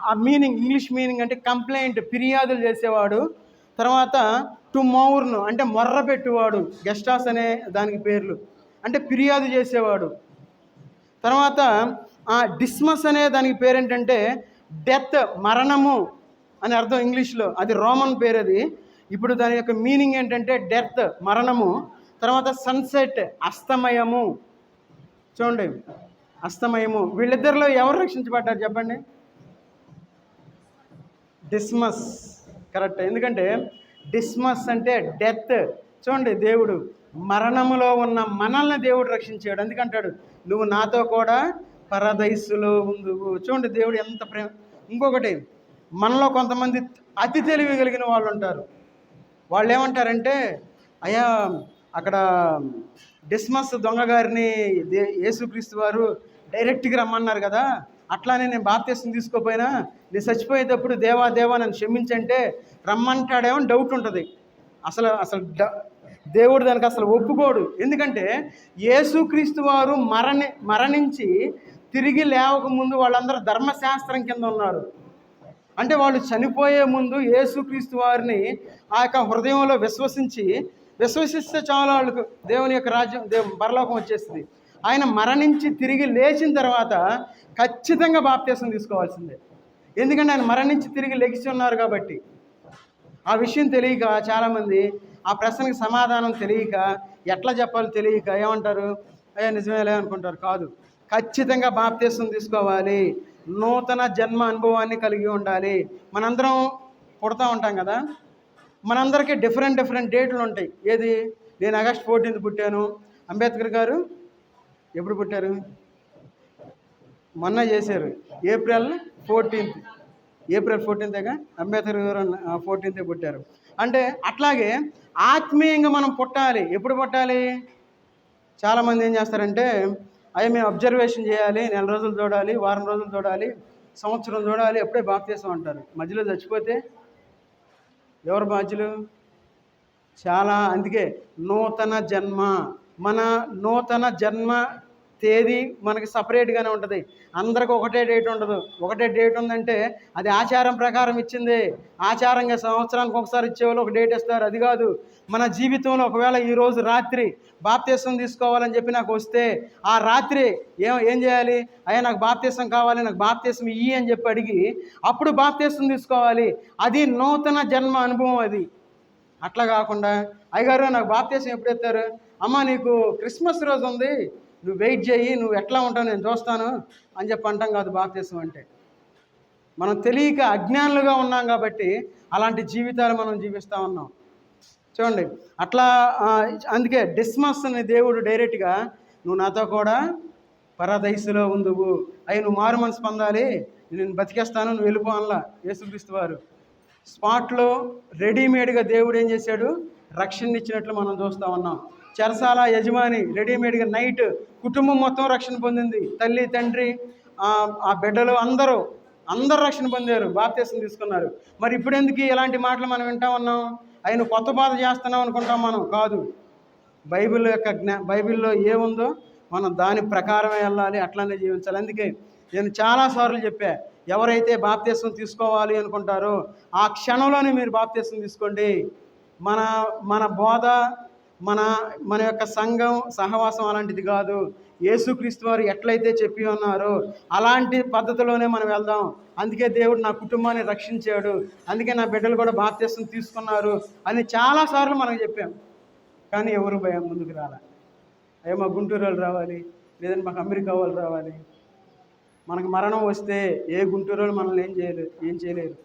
ఆ మీనింగ్, ఇంగ్లీష్ మీనింగ్ అంటే కంప్లైంట్, ఫిర్యాదులు చేసేవాడు. తర్వాత టు మౌర్న్ అంటే మొర్ర పెట్టువాడు. గెస్టాస్ అనే దానికి పేర్లు అంటే ఫిర్యాదు చేసేవాడు. తర్వాత డిస్మస్ అనే దానికి పేరేంటంటే డెత్, మరణము అని అర్థం ఇంగ్లీష్లో. అది రోమన్ పేరు అది. ఇప్పుడు దాని యొక్క మీనింగ్ ఏంటంటే డెత్, మరణము. తర్వాత సన్సెట్, అస్తమయము. చూడండి, అస్తమయము. వీళ్ళిద్దరిలో ఎవరు రక్షించబడ్డారు చెప్పండి? డిస్మస్. కరెక్ట్. ఎందుకంటే డిస్మస్ అంటే డెత్. చూడండి, దేవుడు మరణములో ఉన్న మనల్ని దేవుడు రక్షించాడు. ఎందుకంటాడు నువ్వు నాతో కూడా పరదైసులో ఉందువు. చూడండి దేవుడు ఎంత ప్రేమ. ఇంకొకటి, మనలో కొంతమంది అతి తెలివి కలిగిన వాళ్ళు ఉంటారు. వాళ్ళు ఏమంటారంటే, అయ్యా అక్కడ డిస్మస్ దొంగ గారిని యేసుక్రీస్తు వారు డైరెక్ట్గా రమ్మన్నారు కదా, అట్లానే నేను బాప్తిసం తీసుకోపోయినా నేను చచ్చిపోయేటప్పుడు దేవా నన్ను క్షమించంటే రమ్మంటాడేమో డౌట్ ఉంటుంది. అసలు దేవుడు దానికి అసలు ఒప్పుకోడు. ఎందుకంటే యేసుక్రీస్తు వారు మరణించి తిరిగి లేవకముందు వాళ్ళందరూ ధర్మశాస్త్రం కింద ఉన్నారు. అంటే వాళ్ళు చనిపోయే ముందు యేసుక్రీస్తు వారిని ఆ యొక్క హృదయంలో విశ్వసిస్తే చాలు వాళ్ళకు దేవుని యొక్క రాజ్యం, పరలోకం వచ్చేస్తుంది. ఆయన మరణించి తిరిగి లేచిన తర్వాత ఖచ్చితంగా బాప్తిసం తీసుకోవాల్సిందే. ఎందుకంటే ఆయన మరణించి తిరిగి లెగిసి ఉన్నారు కాబట్టి. ఆ విషయం తెలియక చాలామంది ఆ ప్రశ్నకి సమాధానం తెలియక, ఎట్లా చెప్పాలో తెలియక ఏమంటారు, అయ్యా నిజమేలే అనుకుంటారు. కాదు, ఖచ్చితంగా బాప్తిసం తీసుకోవాలి. నూతన జన్మ అనుభవాన్ని కలిగి ఉండాలి. మనందరం పుడతా ఉంటాం కదా, మనందరికీ డిఫరెంట్ డేట్లు ఉంటాయి. ఏది? నేను ఆగస్ట్ 14th పుట్టాను. అంబేద్కర్ గారు ఎప్పుడు పుట్టారు? మొన్న చేశారు, ఏప్రిల్ 14th. అంబేద్కర్ గారు 14th పుట్టారు. అంటే అట్లాగే ఆత్మీయంగా మనం పుట్టాలి. ఎప్పుడు పుట్టాలి? చాలామంది ఏం చేస్తారంటే, అయ్యా మేము అబ్జర్వేషన్ చేయాలి, 4 రోజులు చూడాలి, వారం రోజులు చూడాలి, సంవత్సరం చూడాలి, ఎప్పుడే బాప్తిసం అంటారు. మధ్యలో చచ్చిపోతే ఎవరు బాధ్యులు? చాలా. అందుకే నూతన జన్మ, మన నూతన జన్మ తేదీ మనకి సపరేట్గానే ఉంటుంది. అందరికి ఒకటే డేట్ ఉండదు. ఒకటే డేట్ ఉందంటే అది ఆచారం ప్రకారం ఇచ్చింది. ఆచారంగా సంవత్సరానికి ఒకసారి ఇచ్చేవాళ్ళు ఒక డేట్ ఇస్తారు, అది కాదు. మన జీవితంలో ఒకవేళ ఈరోజు రాత్రి బాప్తీసం తీసుకోవాలని చెప్పి నాకు వస్తే ఆ రాత్రి ఏం చేయాలి? అయ్యా నాకు బాప్తీసం కావాలి, నాకు బాప్తీసం ఇయ్యి అని చెప్పి అడిగి అప్పుడు బాప్తీసం తీసుకోవాలి. అది నూతన జన్మ అనుభవం. అది అట్లా కాకుండా అయ్యగారు నాకు బాప్తీసం ఎప్పుడు ఎత్తారు? అమ్మ నీకు క్రిస్మస్ రోజు ఉంది, నువ్వు వెయిట్ చేయి, నువ్వు ఎట్లా ఉంటావు నేను చూస్తాను అని చెప్పి అంటాం కాదు బాప్తీసం అంటే. మనం తెలియక అజ్ఞానులుగా ఉన్నాం కాబట్టి అలాంటి జీవితాలు మనం జీవిస్తూ ఉన్నాం. చూడండి అట్లా. అందుకే డిస్మస్ అనే దేవుడు డైరెక్ట్గా నువ్వు నాతో కూడా పరదైసులో ఉందువు, అవి నువ్వు మారు మనసు పొందాలి, నేను బతికేస్తాను, నువ్వు వెళ్ళిపో అనలా యేసుక్రీస్తు వారు. స్పాట్లో రెడీమేడ్గా దేవుడు ఏం చేశాడు? రక్షణ ఇచ్చినట్లు మనం చూస్తూ ఉన్నాం. చెరసాల యజమాని రెడీమేడ్గా నైట్ కుటుంబం మొత్తం రక్షణ పొందింది. తల్లి, తండ్రి, ఆ బిడ్డలు అందరూ రక్షణ పొందారు, బాప్తీసం తీసుకున్నారు. మరి ఇప్పుడు ఎందుకు ఇలాంటి మాటలు మనం వింటా ఉన్నాం? ఆయన కొత్త బాధ చేస్తున్నాం అనుకుంటాం మనం. కాదు, బైబిల్ యొక్క బైబిల్లో ఏముందో మనం దాని ప్రకారమే వెళ్ళాలి, అట్లానే జీవించాలి. అందుకే నేను చాలాసార్లు చెప్పా, ఎవరైతే బాప్తీసం తీసుకోవాలి అనుకుంటారో ఆ క్షణంలోనే మీరు బాప్తీసం తీసుకోండి. మన బోధ, మన యొక్క సంఘం సహవాసం అలాంటిది కాదు. యేసుక్రీస్తు వారు ఎట్లయితే చెప్పి ఉన్నారో అలాంటి పద్ధతిలోనే మనం వెళ్దాం. అందుకే దేవుడు నా కుటుంబాన్ని రక్షించాడు, అందుకే నా బిడ్డలు కూడా బాప్తీసం తీసుకున్నారు అని చాలాసార్లు మనం చెప్పాం. కానీ ఎవరు భయం ముందుకు రాలే. అయ్యో మా గుంటూరు వాళ్ళు రావాలి, లేదంటే మాకు అమెరికా వాళ్ళు రావాలి. మనకు మరణం వస్తే ఏ గుంటూరు వాళ్ళు మనల్ని ఏం చేయలేరు.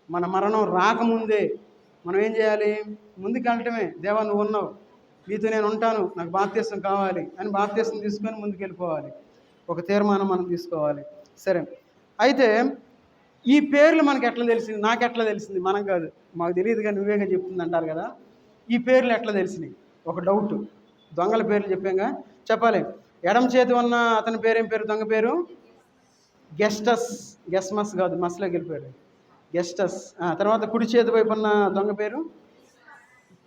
మన మరణం రాకముందే మనం ఏం చేయాలి? ముందుకు వెళ్ళటమే. దేవా నువ్వు ఉన్నావు, నీతో నేను ఉంటాను, నాకు బాప్తీసం కావాలి అని బాప్తీసం తీసుకొని ముందుకు వెళ్ళిపోవాలి. ఒక తీర్మానం మనం తీసుకోవాలి. సరే, అయితే ఈ పేర్లు మనకు ఎట్లా తెలిసింది? నాకు ఎట్లా తెలిసింది? మనకు కాదు, మాకు తెలియదు కానీ నువ్వేగా చెప్తుంది అంటారు కదా. ఈ పేర్లు ఎట్లా తెలిసినాయి? ఒక డౌట్. దొంగల పేర్లు చెప్పాంగా, చెప్పాలి. ఎడమ చేతి ఉన్న అతని పేరేం పేరు? దొంగ పేరు గెస్టస్. గెస్మస్ కాదు, మస్లోకి వెళ్ళిపోయాడు, గెస్టస్. తర్వాత కుడి చేతి వైపు ఉన్న దొంగ పేరు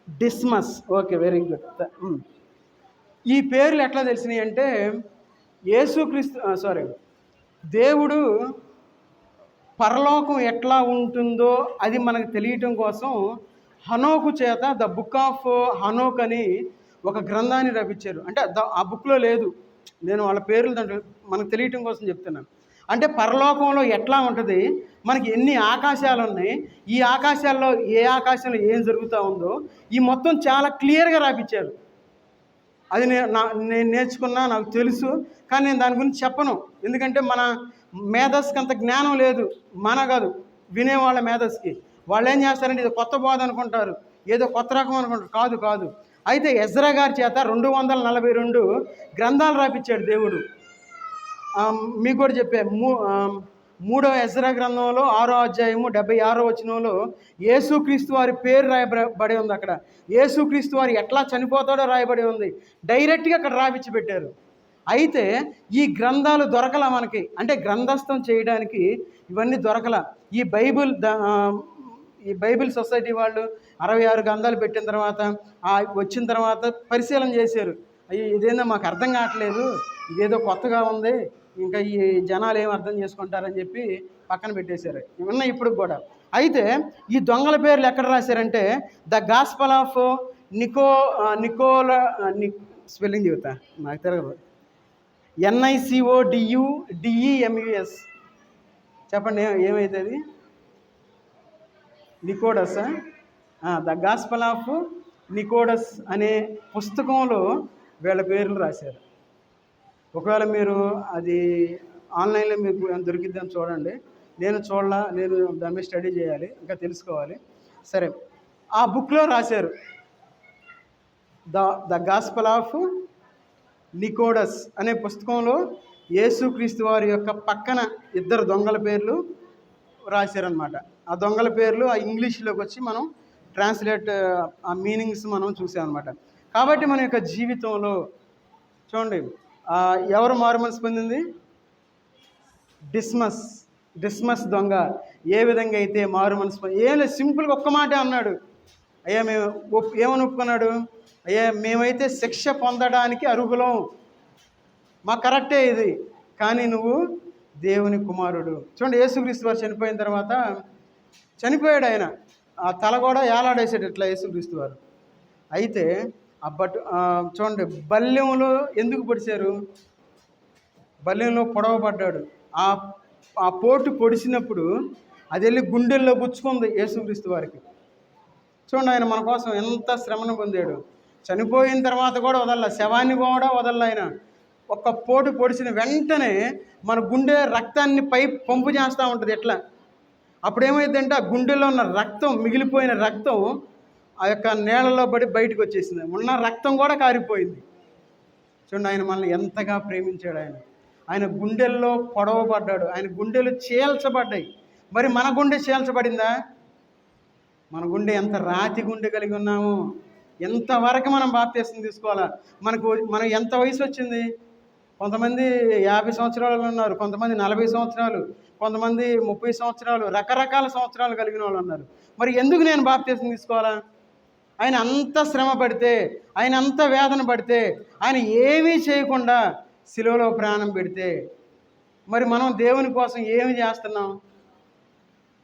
డిస్మస్. Okay, very good. ఈ పేర్లు ఎట్లా తెలిసినాయి అంటే దేవుడు పరలోకం ఎట్లా ఉంటుందో అది మనకు తెలియటం కోసం హనోకు చేత ద బుక్ ఆఫ్ హనోక్ అని ఒక గ్రంథాన్ని రచించారు. అంటే ఆ బుక్లో లేదు, నేను వాళ్ళ పేర్లు దాంట్లో మనకు తెలియటం కోసం చెప్తున్నాను. అంటే పరలోకంలో ఎట్లా ఉంటుంది, మనకి ఎన్ని ఆకాశాలు ఉన్నాయి, ఈ ఆకాశాల్లో ఏ ఆకాశంలో ఏం జరుగుతూ ఉందో ఈ మొత్తం చాలా క్లియర్గా రాపించారు. అది నేను నేర్చుకున్నా, నాకు తెలుసు, కానీ నేను దాని గురించి చెప్పను. ఎందుకంటే మన మేధస్కి అంత జ్ఞానం లేదు, మన కాదు వినేవాళ్ళ మేధస్కి. వాళ్ళు ఏం చేస్తారంటే ఇది కొత్త బోధ అనుకుంటారు, ఏదో కొత్త రకం అనుకుంటారు. కాదు. అయితే ఎజ్రా గారి చేత 242 గ్రంథాలు రాపించాడు దేవుడు. మీకు కూడా చెప్పే 3వ ఎజ్రా గ్రంథంలో 6వ అధ్యాయము 76వ వచనంలో యేసుక్రీస్తు వారి పేరు రాయబడి ఉంది. అక్కడ యేసుక్రీస్తు వారు ఎట్లా చనిపోతాడో రాయబడి ఉంది. డైరెక్ట్గా అక్కడ రాపించి పెట్టారు. అయితే ఈ గ్రంథాలు దొరకలా మనకి, అంటే గ్రంథస్థం చేయడానికి ఇవన్నీ దొరకలా. ఈ బైబిల్ సొసైటీ వాళ్ళు 66 గ్రంథాలు పెట్టిన తర్వాత వచ్చిన తర్వాత పరిశీలన చేశారు. అయ్యో ఇదేందో మాకు అర్థం కావట్లేదు, ఇదేదో కొత్తగా ఉంది, ఇంకా ఈ జనాలు ఏం అర్థం చేసుకుంటారని చెప్పి పక్కన పెట్టేశారు. ఇవన్నీ ఇప్పుడు కూడా. అయితే ఈ దొంగల పేర్లు ఎక్కడ రాశారంటే the gospel of Nicola spelling చెబుతా, నాకు తిరగదు. NICODUDEMUS. చెప్పండి ఏమవుతుంది? నికోడసా? ద గాస్పల్ ఆఫ్ నికోడస్ అనే పుస్తకంలో వీళ్ళ పేర్లు రాశారు. ఒకవేళ మీరు అది ఆన్లైన్లో మీకు దొరికిద్దని చూడండి. నేను చూడాల, నేను దాని మీద స్టడీ చేయాలి, ఇంకా తెలుసుకోవాలి. సరే, ఆ బుక్లో రాశారు ద గాస్పల్ ఆఫ్ నికోడస్ అనే పుస్తకంలో యేసుక్రీస్తు వారి యొక్క పక్కన 2 దొంగల పేర్లు రాశారనమాట. ఆ దొంగల పేర్లు ఆ ఇంగ్లీష్లోకి వచ్చి మనం ట్రాన్స్లేట్ ఆ మీనింగ్స్ మనం చూసామన్నమాట. కాబట్టి మన యొక్క జీవితంలో చూడండి, ఎవరు మారు మనసు పొందింది? డిస్మస్. డిస్మస్ దొంగ ఏ విధంగా అయితే మారు మనసు ఏం లేదు, సింపుల్గా ఒక్క మాటే అన్నాడు. అయ్యా మేము ఏమని ఒప్పుకున్నాడు? అయ్యా మేమైతే శిక్ష పొందడానికి అర్హులం, మా కరెక్టే ఇది, కానీ నువ్వు దేవుని కుమారుడు. చూడండి, యేసుక్రీస్తు వారు చనిపోయిన తర్వాత చనిపోయాడు ఆయన, ఆ తల కూడా ఏలాడేసాడు ఇట్లా యేసుక్రీస్తు వారు. అయితే చూడండి, బల్యంలో ఎందుకు పొడిచారు? బల్యంలో పొడవబడ్డాడు. ఆ ఆ పోటు పొడిచినప్పుడు అది వెళ్ళి గుండెల్లో గుచ్చుకుంది యేసుక్రీస్తు వారికి. చూడండి, ఆయన మన కోసం ఎంత శ్రమను పొందాడు. చనిపోయిన తర్వాత కూడా వదల, శవాన్ని కూడా వదల. ఆయన ఒక్క పోటు పొడిచిన వెంటనే మన గుండె రక్తాన్ని పై పంపు చేస్తూ ఉంటుంది. ఎట్లా అప్పుడు ఏమైందంటే ఆ గుండెలో ఉన్న రక్తం, మిగిలిపోయిన రక్తం ఆ యొక్క నేలలో పడి బయటకు వచ్చేసింది. ఉన్న రక్తం కూడా కారిపోయింది. చూడండి, ఆయన మనల్ని ఎంతగా ప్రేమించాడు. ఆయన గుండెల్లో పొడవబడ్డాడు, ఆయన గుండెలు చీల్చబడ్డాయి. మరి మన గుండె చీల్చబడిందా? మన గుండె ఎంత రాతి గుండె కలిగి ఉన్నాము. ఎంతవరకు మనం బాప్తీసం తీసుకోవాలా? మనం ఎంత వయసు వచ్చింది? కొంతమంది 50 సంవత్సరాలు ఉన్నారు, కొంతమంది 40 సంవత్సరాలు, కొంతమంది 30 సంవత్సరాలు, రకరకాల సంవత్సరాలు కలిగిన వాళ్ళు ఉన్నారు. మరి ఎందుకు నేను బాప్తీసం తీసుకోవాలా? ఆయన అంత శ్రమ పడితే, ఆయన అంత వేదన పడితే, ఆయన ఏమీ చేయకుండా శిలువలో ప్రాణం పెడితే, మరి మనం దేవుని కోసం ఏమి చేస్తున్నాం?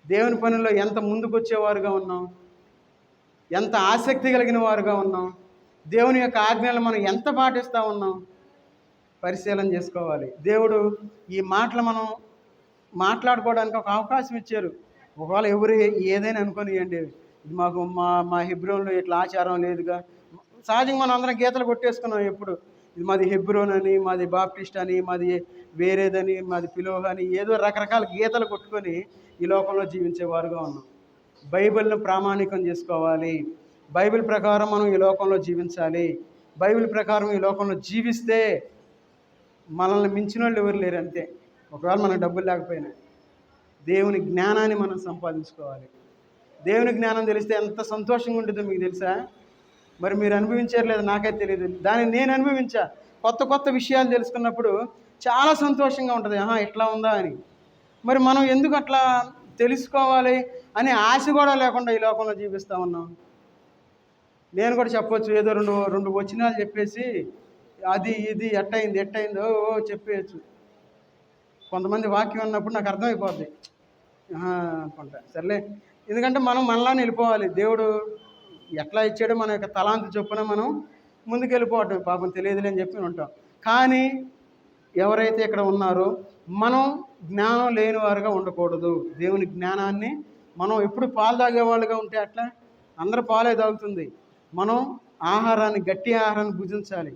దేవుని పనుల్లో ఎంత ముందుకు వచ్చేవారుగా ఉన్నాం, ఎంత ఆసక్తి కలిగిన వారుగా ఉన్నాం, దేవుని యొక్క ఆజ్ఞలు మనం ఎంత పాటిస్తూ ఉన్నాం, పరిశీలన చేసుకోవాలి. దేవుడు ఈ మాటలు మనం మాట్లాడుకోవడానికి ఒక అవకాశం ఇచ్చారు. ఒకవేళ ఎవరు ఏదైనా అనుకోనియండి, ఇది మాకు మా హెబ్రోన్లో ఇట్లా ఆచారం లేదుగా. సహజంగా మనం అందరం గీతలు కొట్టేసుకున్నాం. ఎప్పుడు ఇది మాది హెబ్రోన్ అని, మాది బాప్టిస్ట్ అని, మాది వేరేదని, మాది పిలోహ అని, ఏదో రకరకాల గీతలు కొట్టుకొని ఈ లోకంలో జీవించేవారుగా ఉన్నాం. బైబిల్ను ప్రామాణికం చేసుకోవాలి. బైబిల్ ప్రకారం మనం ఈ లోకంలో జీవించాలి. బైబిల్ ప్రకారం ఈ లోకంలో జీవిస్తే మనల్ని మించిన వాళ్ళు ఎవరు లేరు. అంతే. ఒకవేళ మనకు డబ్బులు లేకపోయినా దేవుని జ్ఞానాన్ని మనం సంపాదించుకోవాలి. దేవుని జ్ఞానం తెలిస్తే ఎంత సంతోషంగా ఉంటుందో మీకు తెలుసా? మరి మీరు అనుభవించారు లేదా నాకైతే తెలియదు. దాన్ని నేను అనుభవించా. కొత్త కొత్త విషయాలు తెలుసుకున్నప్పుడు చాలా సంతోషంగా ఉంటుంది. ఇట్లా ఉందా అని. మరి మనం ఎందుకు అట్లా తెలుసుకోవాలి అనే ఆశ కూడా లేకుండా ఈ లోకంలో జీవిస్తూ ఉన్నాం. నేను కూడా చెప్పొచ్చు, ఏదో రెండు వచనాలు చెప్పేసి అది ఇది ఎట్టయిందో చెప్పేయచ్చు. కొంతమంది వాక్యం ఉన్నప్పుడు నాకు అర్థమైపోద్ది అనుకుంటా. సర్లే, ఎందుకంటే మనం మనలానే వెళ్ళిపోవాలి. దేవుడు ఎట్లా ఇచ్చాడో మన యొక్క తలాంతి చొప్పున మనం ముందుకు వెళ్ళిపోవటం. పాపం తెలియదులే అని చెప్పి ఉంటాం. కానీ ఎవరైతే ఇక్కడ ఉన్నారో మనం జ్ఞానం లేని వారుగా ఉండకూడదు. దేవుని జ్ఞానాన్ని మనం ఎప్పుడు పాలు తాగేవాళ్ళుగా ఉంటే అట్లా అందరూ పాలే తాగుతుంది. మనం ఆహారాన్ని, గట్టి ఆహారాన్ని భుజించాలి.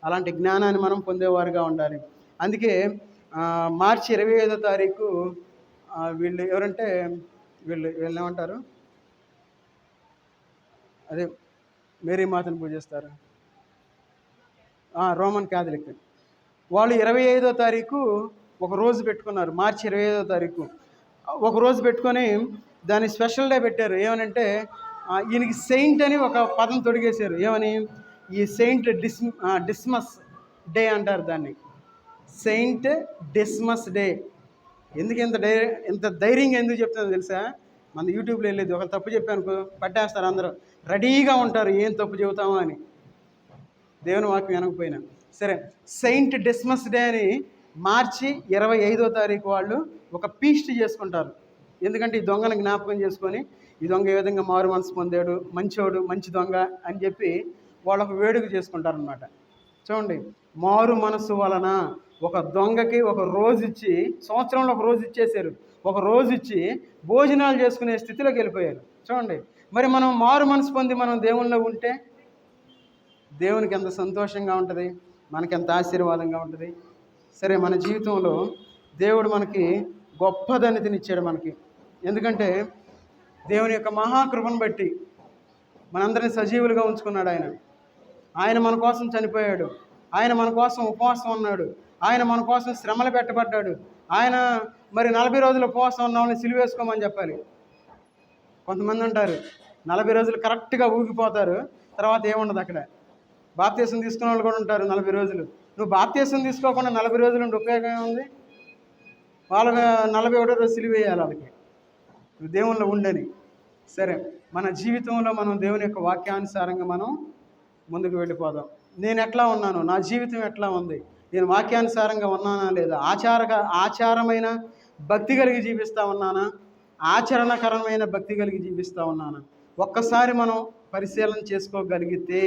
అలాంటి జ్ఞానాన్ని మనం పొందేవారుగా ఉండాలి. అందుకే మార్చి 25వ తారీఖు వీళ్ళు ఎవరంటే వీళ్ళు ఏమంటారు, అదే మేరీ మాతను పూజిస్తారు, రోమన్ క్యాథలిక్. వాళ్ళు 25వ తారీఖు ఒక రోజు పెట్టుకున్నారు. మార్చి 25వ తారీఖు ఒక రోజు పెట్టుకొని దాన్ని స్పెషల్ డే పెట్టారు. ఏమనంటే ఈయనకి సెయింట్ అని ఒక పదం తొడిగేశారు. ఏమని? ఈ సెయింట్ డిస్మస్ డే అంటారు దాన్ని. Saint Dismas day. ఎందుకు ఇంత ధైర్యంగా ఎందుకు చెప్తుందో తెలుసా? మన యూట్యూబ్లో వెళ్ళేది ఒక తప్పు చెప్పానుకో పట్టేస్తారు, అందరూ రెడీగా ఉంటారు ఏం తప్పు చెబుతామో అని. దేవుని వాక్యం వినకపోయినా సరే, సెయింట్ డిస్మస్ డే అని మార్చి 25వ తారీఖు వాళ్ళు ఒక ఫీస్ట్ చేసుకుంటారు. ఎందుకంటే ఈ దొంగను జ్ఞాపకం చేసుకొని, ఈ దొంగ ఏ విధంగా మారు మనసు పొందాడు, మంచోడు, మంచి దొంగ అని చెప్పి వాళ్ళు ఒక వేడుక చేసుకుంటారనమాట. చూడండి, మారు మనసు వలన ఒక దొంగకి ఒక రోజు ఇచ్చి, సంవత్సరంలో ఒక రోజు ఇచ్చేసారు. ఒక రోజు ఇచ్చి భోజనాలు చేసుకునే స్థితిలోకి వెళ్ళిపోయారు. చూడండి, మరి మనం మారు మనసు పొంది మనం దేవునిలో ఉంటే దేవునికి ఎంత సంతోషంగా ఉంటుంది, మనకి ఎంత ఆశీర్వాదంగా ఉంటుంది. సరే, మన జీవితంలో దేవుడు మనకి గొప్ప ధన్యతనిచ్చాడు మనకి. ఎందుకంటే దేవుని యొక్క మహాకృపను బట్టి మనందరినీ సజీవులుగా ఉంచుకున్నాడు. ఆయన మన కోసం చనిపోయాడు. ఆయన మన కోసం ఉపవాసం ఉన్నాడు. ఆయన మన కోసం శ్రమలు పెట్టబడ్డాడు. ఆయన మరి 40 రోజులు ఉపవాసం ఉన్న వాళ్ళని సిలువేసుకోమని చెప్పాలి. కొంతమంది ఉంటారు 40 రోజులు కరెక్ట్గా ఊగిపోతారు, తర్వాత ఏముండదు అక్కడ. బాప్తీసం తీసుకునే వాళ్ళు కూడా ఉంటారు 40 రోజులు. నువ్వు బాప్తీసం తీసుకోకుండా 40 రోజులు ఉండి ఉపయోగం ఏముంది? వాళ్ళ 41వ రోజు సిలువ వేయాలి వాళ్ళకి, నువ్వు దేవునిలో ఉండని. సరే, మన జీవితంలో మనం దేవుని యొక్క వాక్యానుసారంగా మనం ముందుకు వెళ్ళిపోదాం. నేను ఎట్లా ఉన్నాను, నా జీవితం ఎట్లా ఉంది, నేను వాక్యానుసారంగా ఉన్నానా లేదా, ఆచారమైన భక్తి కలిగి జీవిస్తూ ఉన్నానా, ఆచరణకరమైన భక్తి కలిగి జీవిస్తూ ఉన్నానా? ఒక్కసారి మనం పరిశీలన చేసుకోగలిగితే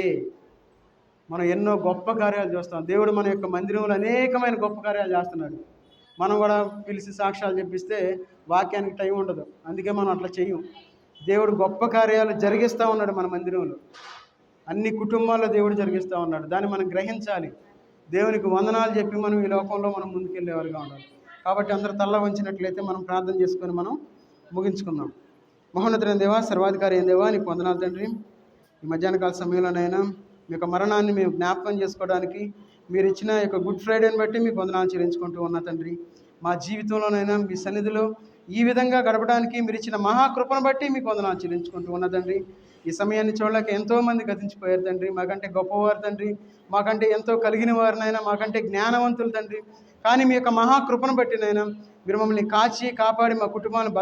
మనం ఎన్నో గొప్ప కార్యాలు చూస్తాం. దేవుడు మన యొక్క మందిరంలో అనేకమైన గొప్ప కార్యాలు చేస్తున్నాడు. మనం కూడా పిలిచి సాక్ష్యాలు చెప్పిస్తే వాక్యానికి టైం ఉండదు, అందుకే మనం అట్లా చెయ్యం. దేవుడు గొప్ప కార్యాలు జరిగిస్తూ ఉన్నాడు మన మందిరంలో, అన్ని కుటుంబాల్లో దేవుడు జరిగిస్తూ ఉన్నాడు. దాన్ని మనం గ్రహించాలి. దేవునికి వందనాలు చెప్పి మనం ఈ లోకంలో మనం ముందుకెళ్ళేవారుగా ఉండాలి. కాబట్టి అందరూ తల్ల వంచినట్లయితే మనం ప్రార్థన చేసుకొని మనం ముగించుకుందాం. మహోన్నతుడైన దేవా, సర్వాధికారి అయిన దేవా, నీకు వందనాలు తండ్రి. ఈ మధ్యాహ్న కాల సమయంలోనైనా మీ యొక్క మరణాన్ని మేము జ్ఞాపకం చేసుకోవడానికి మీరు ఇచ్చిన యొక్క గుడ్ ఫ్రైడేని బట్టి మీకు వందనాలు చెల్లించుకుంటూ ఉన్నా తండ్రి. మా జీవితంలోనైనా మీ సన్నిధిలో ఈ విధంగా గడపడానికి మీరు ఇచ్చిన మహాకృపను బట్టి మీకు వందనాలు చెల్లించుకుంటూ ఉన్నా తండ్రి. ఈ సమయాన్ని చూడలేక ఎంతోమంది గతించిపోయారు తండ్రి. మాకంటే గొప్పవారు తండ్రి, మాకంటే ఎంతో కలిగిన వారినైనా, మాకంటే జ్ఞానవంతులు తండ్రి. కానీ మీ యొక్క మహాకృపను బట్టినైనా మీరు మమ్మల్ని కాచి కాపాడి మా కుటుంబాన్ని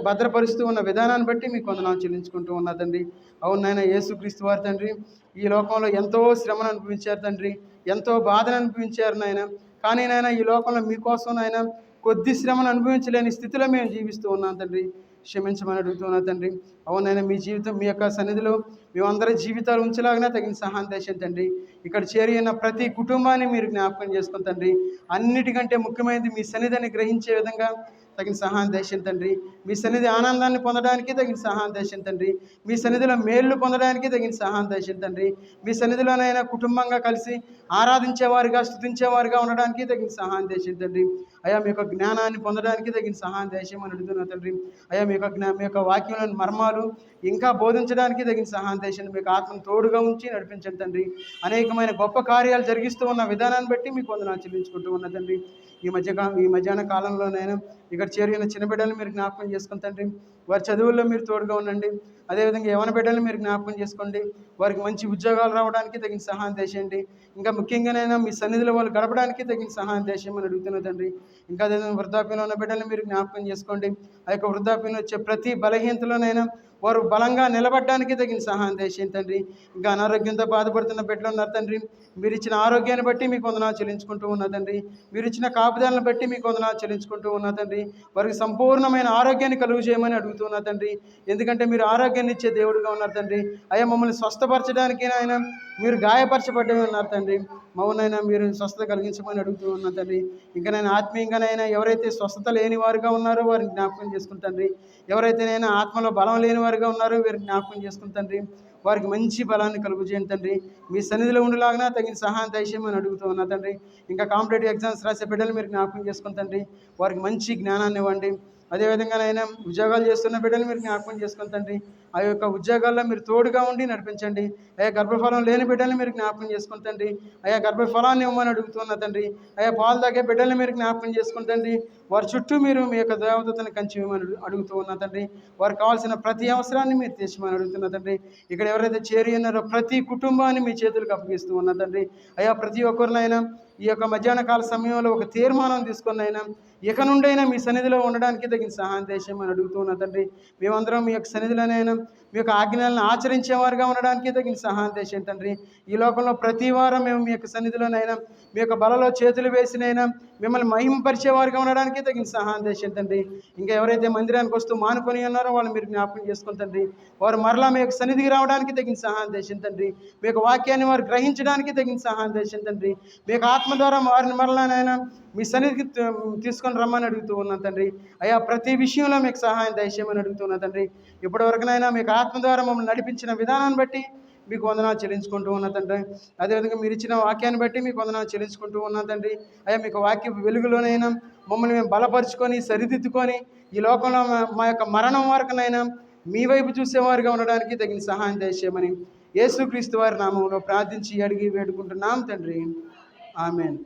భద్రపరుస్తూ ఉన్న విధానాన్ని బట్టి మీకు వందనాలు చెల్లించుకుంటూ ఉన్నా తండ్రి. అవును నాయన, యేసుక్రీస్తు వారు తండ్రి ఈ లోకంలో ఎంతో శ్రమను అనుభవించారు తండ్రి, ఎంతో బాధను అనుభవించారు నాయన. కానీ నాయన ఈ లోకంలో మీకోసం నాయన కొద్ది శ్రమను అనుభవించలేని స్థితిలో మేము జీవిస్తూ ఉన్నాం తండ్రి. క్షమించమని అడుగుతున్నా తండ్రి. అవునైనా మీ జీవితం మీ యొక్క సన్నిధిలో మేమందరి జీవితాలు ఉంచలాగానే తగిన సహాయం చేయండి తండ్రి. ఇక్కడ చేరి ఉన్న ప్రతి కుటుంబాన్ని మీరు జ్ఞాపకం చేసుకుని తండ్రి. అన్నిటికంటే ముఖ్యమైనది మీ సన్నిధిని గ్రహించే విధంగా తగిన సహాయం చేయండి తండ్రి. మీ సన్నిధి ఆనందాన్ని పొందడానికి తగిన సహాయం చేయండి తండ్రి. మీ సన్నిధిలో మేళ్ళు పొందడానికి తగిన సహాయం చేయండి తండ్రి. మీ సన్నిధిలోనైనా కుటుంబంగా కలిసి ఆరాధించేవారుగా, స్తుతించేవారుగా ఉండడానికి తగిన సహాయం చేయండి తండ్రి. అయ్యా మీ యొక్క జ్ఞానాన్ని పొందడానికి తగిన సహాయం చేయమని అడుగుతున్నా తండ్రి. అయ్యా మీ యొక్క వాక్యంలోని మర్మాలు ఇంకా బోధించడానికి తగిన సహాయం చేయండి. మీకు ఆత్మను తోడుగా ఉంచి నడిపించండి తండ్రి. అనేకమైన గొప్ప కార్యాలు జరిగిస్తూ ఉన్న విధానాన్ని బట్టి మీకు వందనాలు చెల్లించుకుంటూ ఉన్న తండ్రి. ఈ మధ్యాహ్న కాలంలోనైనా ఇక్కడ చేరిన చిన్న బిడ్డలు మీరు జ్ఞాపకం చేసుకుని తండ్రి. వారి చదువుల్లో మీరు తోడుగా ఉండండి. అదేవిధంగా యవన బిడ్డలు మీరు జ్ఞాపకం చేసుకోండి. వారికి మంచి ఉద్యోగాలు రావడానికి తగిన సహాయం చేయండి. ఇంకా ముఖ్యంగానైనా మీ సన్నిధిలో వాళ్ళు గడపడానికి తగిన సహాయం చేసేయమని అడుగుతున్నా తండ్రి. ఇంకా అదేవిధంగా వృద్ధాప్యంలో ఉన్న బిడ్డలు మీరు జ్ఞాపకం చేసుకోండి. ఆ యొక్క వృద్ధాప్యంలో వచ్చే ప్రతి బలహీనతలోనైనా వారు బలంగా నిలబడడానికి తగిన సహాయం చేయండి తండ్రి. ఇంకా అనారోగ్యంతో బాధపడుతున్న బిడ్డలు ఉన్నారు తండ్రి. మీరు ఇచ్చిన ఆరోగ్యాన్ని బట్టి మీకు వందనాలు చెల్లించుకుంటూ ఉన్నా తండ్రి. మీరు ఇచ్చిన కాపుదలను బట్టి మీకు వందనాలు చెల్లించుకుంటూ ఉన్నా తండ్రి. వారికి సంపూర్ణమైన ఆరోగ్యాన్ని కలుగు చేయమని అడుగుతున్నా తండ్రి. ఎందుకంటే మీరు ఆరోగ్యాన్ని ఇచ్చే దేవుడుగా ఉన్నారు తండ్రి. అయ్యా మమ్మల్ని స్వస్థపరచడానికి ఆయన మీరు గాయపరచబడ్డమే ఉన్నారు తండ్రి. మౌనైనా మీరు స్వస్థత కలిగించమని అడుగుతూ ఉన్నా తండ్రి. ఇంకా నేను ఆత్మీయంగానైనా ఎవరైతే స్వస్థత లేని వారుగా ఉన్నారో వారిని జ్ఞాపకం చేసుకుంటాండ్రి. ఎవరైతే నేను ఆత్మలో బలం లేని వారుగా ఉన్నారో వీరిని జ్ఞాపకం చేసుకుంటాండ్రి. వారికి మంచి బలాన్ని కలుగు చేయండి తండ్రి. మీ సన్నిధిలో ఉండేలాగా తగిన సహాయం దయచేయమని అడుగుతూ ఉన్నా తండ్రి. ఇంకా కాంపిటేటివ్ ఎగ్జామ్స్ రాసే బిడ్డలు మీరు జ్ఞాపకం చేసుకుని తండ్రి. వారికి మంచి జ్ఞానాన్ని ఇవ్వండి. అదేవిధంగానైనా ఉద్యోగాలు చేస్తున్న బిడ్డలు మీరు జ్ఞాపకం చేసుకుని తండ్రి. ఆ యొక్క ఉద్యోగాల్లో మీరు తోడుగా ఉండి నడిపించండి. అయ్యా గర్భఫలం లేని బిడ్డల్ని మీరు జ్ఞాపకం చేసుకుని తండ్రి. అయ్యా గర్భఫలాన్ని ఇవ్వమని అడుగుతున్నా తండ్రి. అయ్యా పాలు తాగే బిడ్డల్ని మీరు జ్ఞాపకం చేసుకుని తండ్రి. వారి చుట్టూ మీరు మీ యొక్క దేవతను కంచి ఇవ్వమని అడుగుతూ ఉన్నా తండ్రి. వారికి కావాల్సిన ప్రతి అవసరాన్ని మీరు తీర్చమని అడుగుతున్నా తండ్రి. ఇక్కడ ఎవరైతే చేరి ఉన్నారో ప్రతి కుటుంబాన్ని మీ చేతులకు అప్పగిస్తూ ఉన్నా తండ్రి. అయ్యా ప్రతి ఒక్కరినైనా ఈ యొక్క మధ్యాహ్న కాల సమయంలో ఒక తీర్మానం తీసుకున్నైనా ఇక నుండైనా మీ సన్నిధిలో ఉండడానికి తగిన సహాయం చేసేయమని అడుగుతూ ఉన్నా తండ్రి. మేమందరం మీ యొక్క సన్నిధిలోనైనా మీ యొక్క ఆజ్ఞలను ఆచరించేవారుగా ఉండడానికి తగిన సహాయం చేసేయండి తండ్రి. ఈ లోకంలో ప్రతి వారం మేము మీ యొక్క సన్నిధిలోనైనా మీ యొక్క బలలో చేతులు వేసినైనా మిమ్మల్ని మహిమపరిచేవారుగా ఉండడానికి తగిన సహాయం చేసేయండి తండ్రి. ఇంకా ఎవరైతే మందిరానికి వస్తూ మానుకొని ఉన్నారో వాళ్ళు మీరు జ్ఞాపకం చేసుకుని తండ్రి. వారు మరలా మీ యొక్క సన్నిధికి రావడానికి తగిన సహాయం చేసేయండి తండ్రి. మీ యొక్క వాక్యాన్ని వారు గ్రహించడానికి తగిన సహాయం చేసేయండి తండ్రి. మీ యొక్క ఆత్మ ద్వారా వారిని మరలానైనా మీ సన్నిధికి తీసుకొని రమ్మని అడుగుతూ ఉన్నాను తండ్రి. అయ్యా ప్రతి విషయంలో మీకు సహాయం దయచేయమని అడుగుతున్నా తండ్రి. ఇప్పటివరకునైనా మీకు ఆత్మ ద్వారా మమ్మల్ని నడిపించిన విధానాన్ని బట్టి మీకు వందనాలు చెల్లించుకుంటూ ఉన్నా తండ్రి. అదేవిధంగా మీరు ఇచ్చిన వాక్యాన్ని బట్టి మీకు వందనాలు చెల్లించుకుంటూ ఉన్నా తండ్రి. అయ్యా మీకు వాక్య వెలుగులోనైనా మమ్మల్ని మేము బలపరుచుకొని సరిదిద్దుకొని ఈ లోకంలో మా యొక్క మరణం వరకునైనా మీ వైపు చూసేవారుగా ఉండడానికి తగిన సహాయం దయచేయమని యేసుక్రీస్తు వారి నామంలో ప్రార్థించి అడిగి వేడుకుంటున్నాం తండ్రి. ఆమేన్.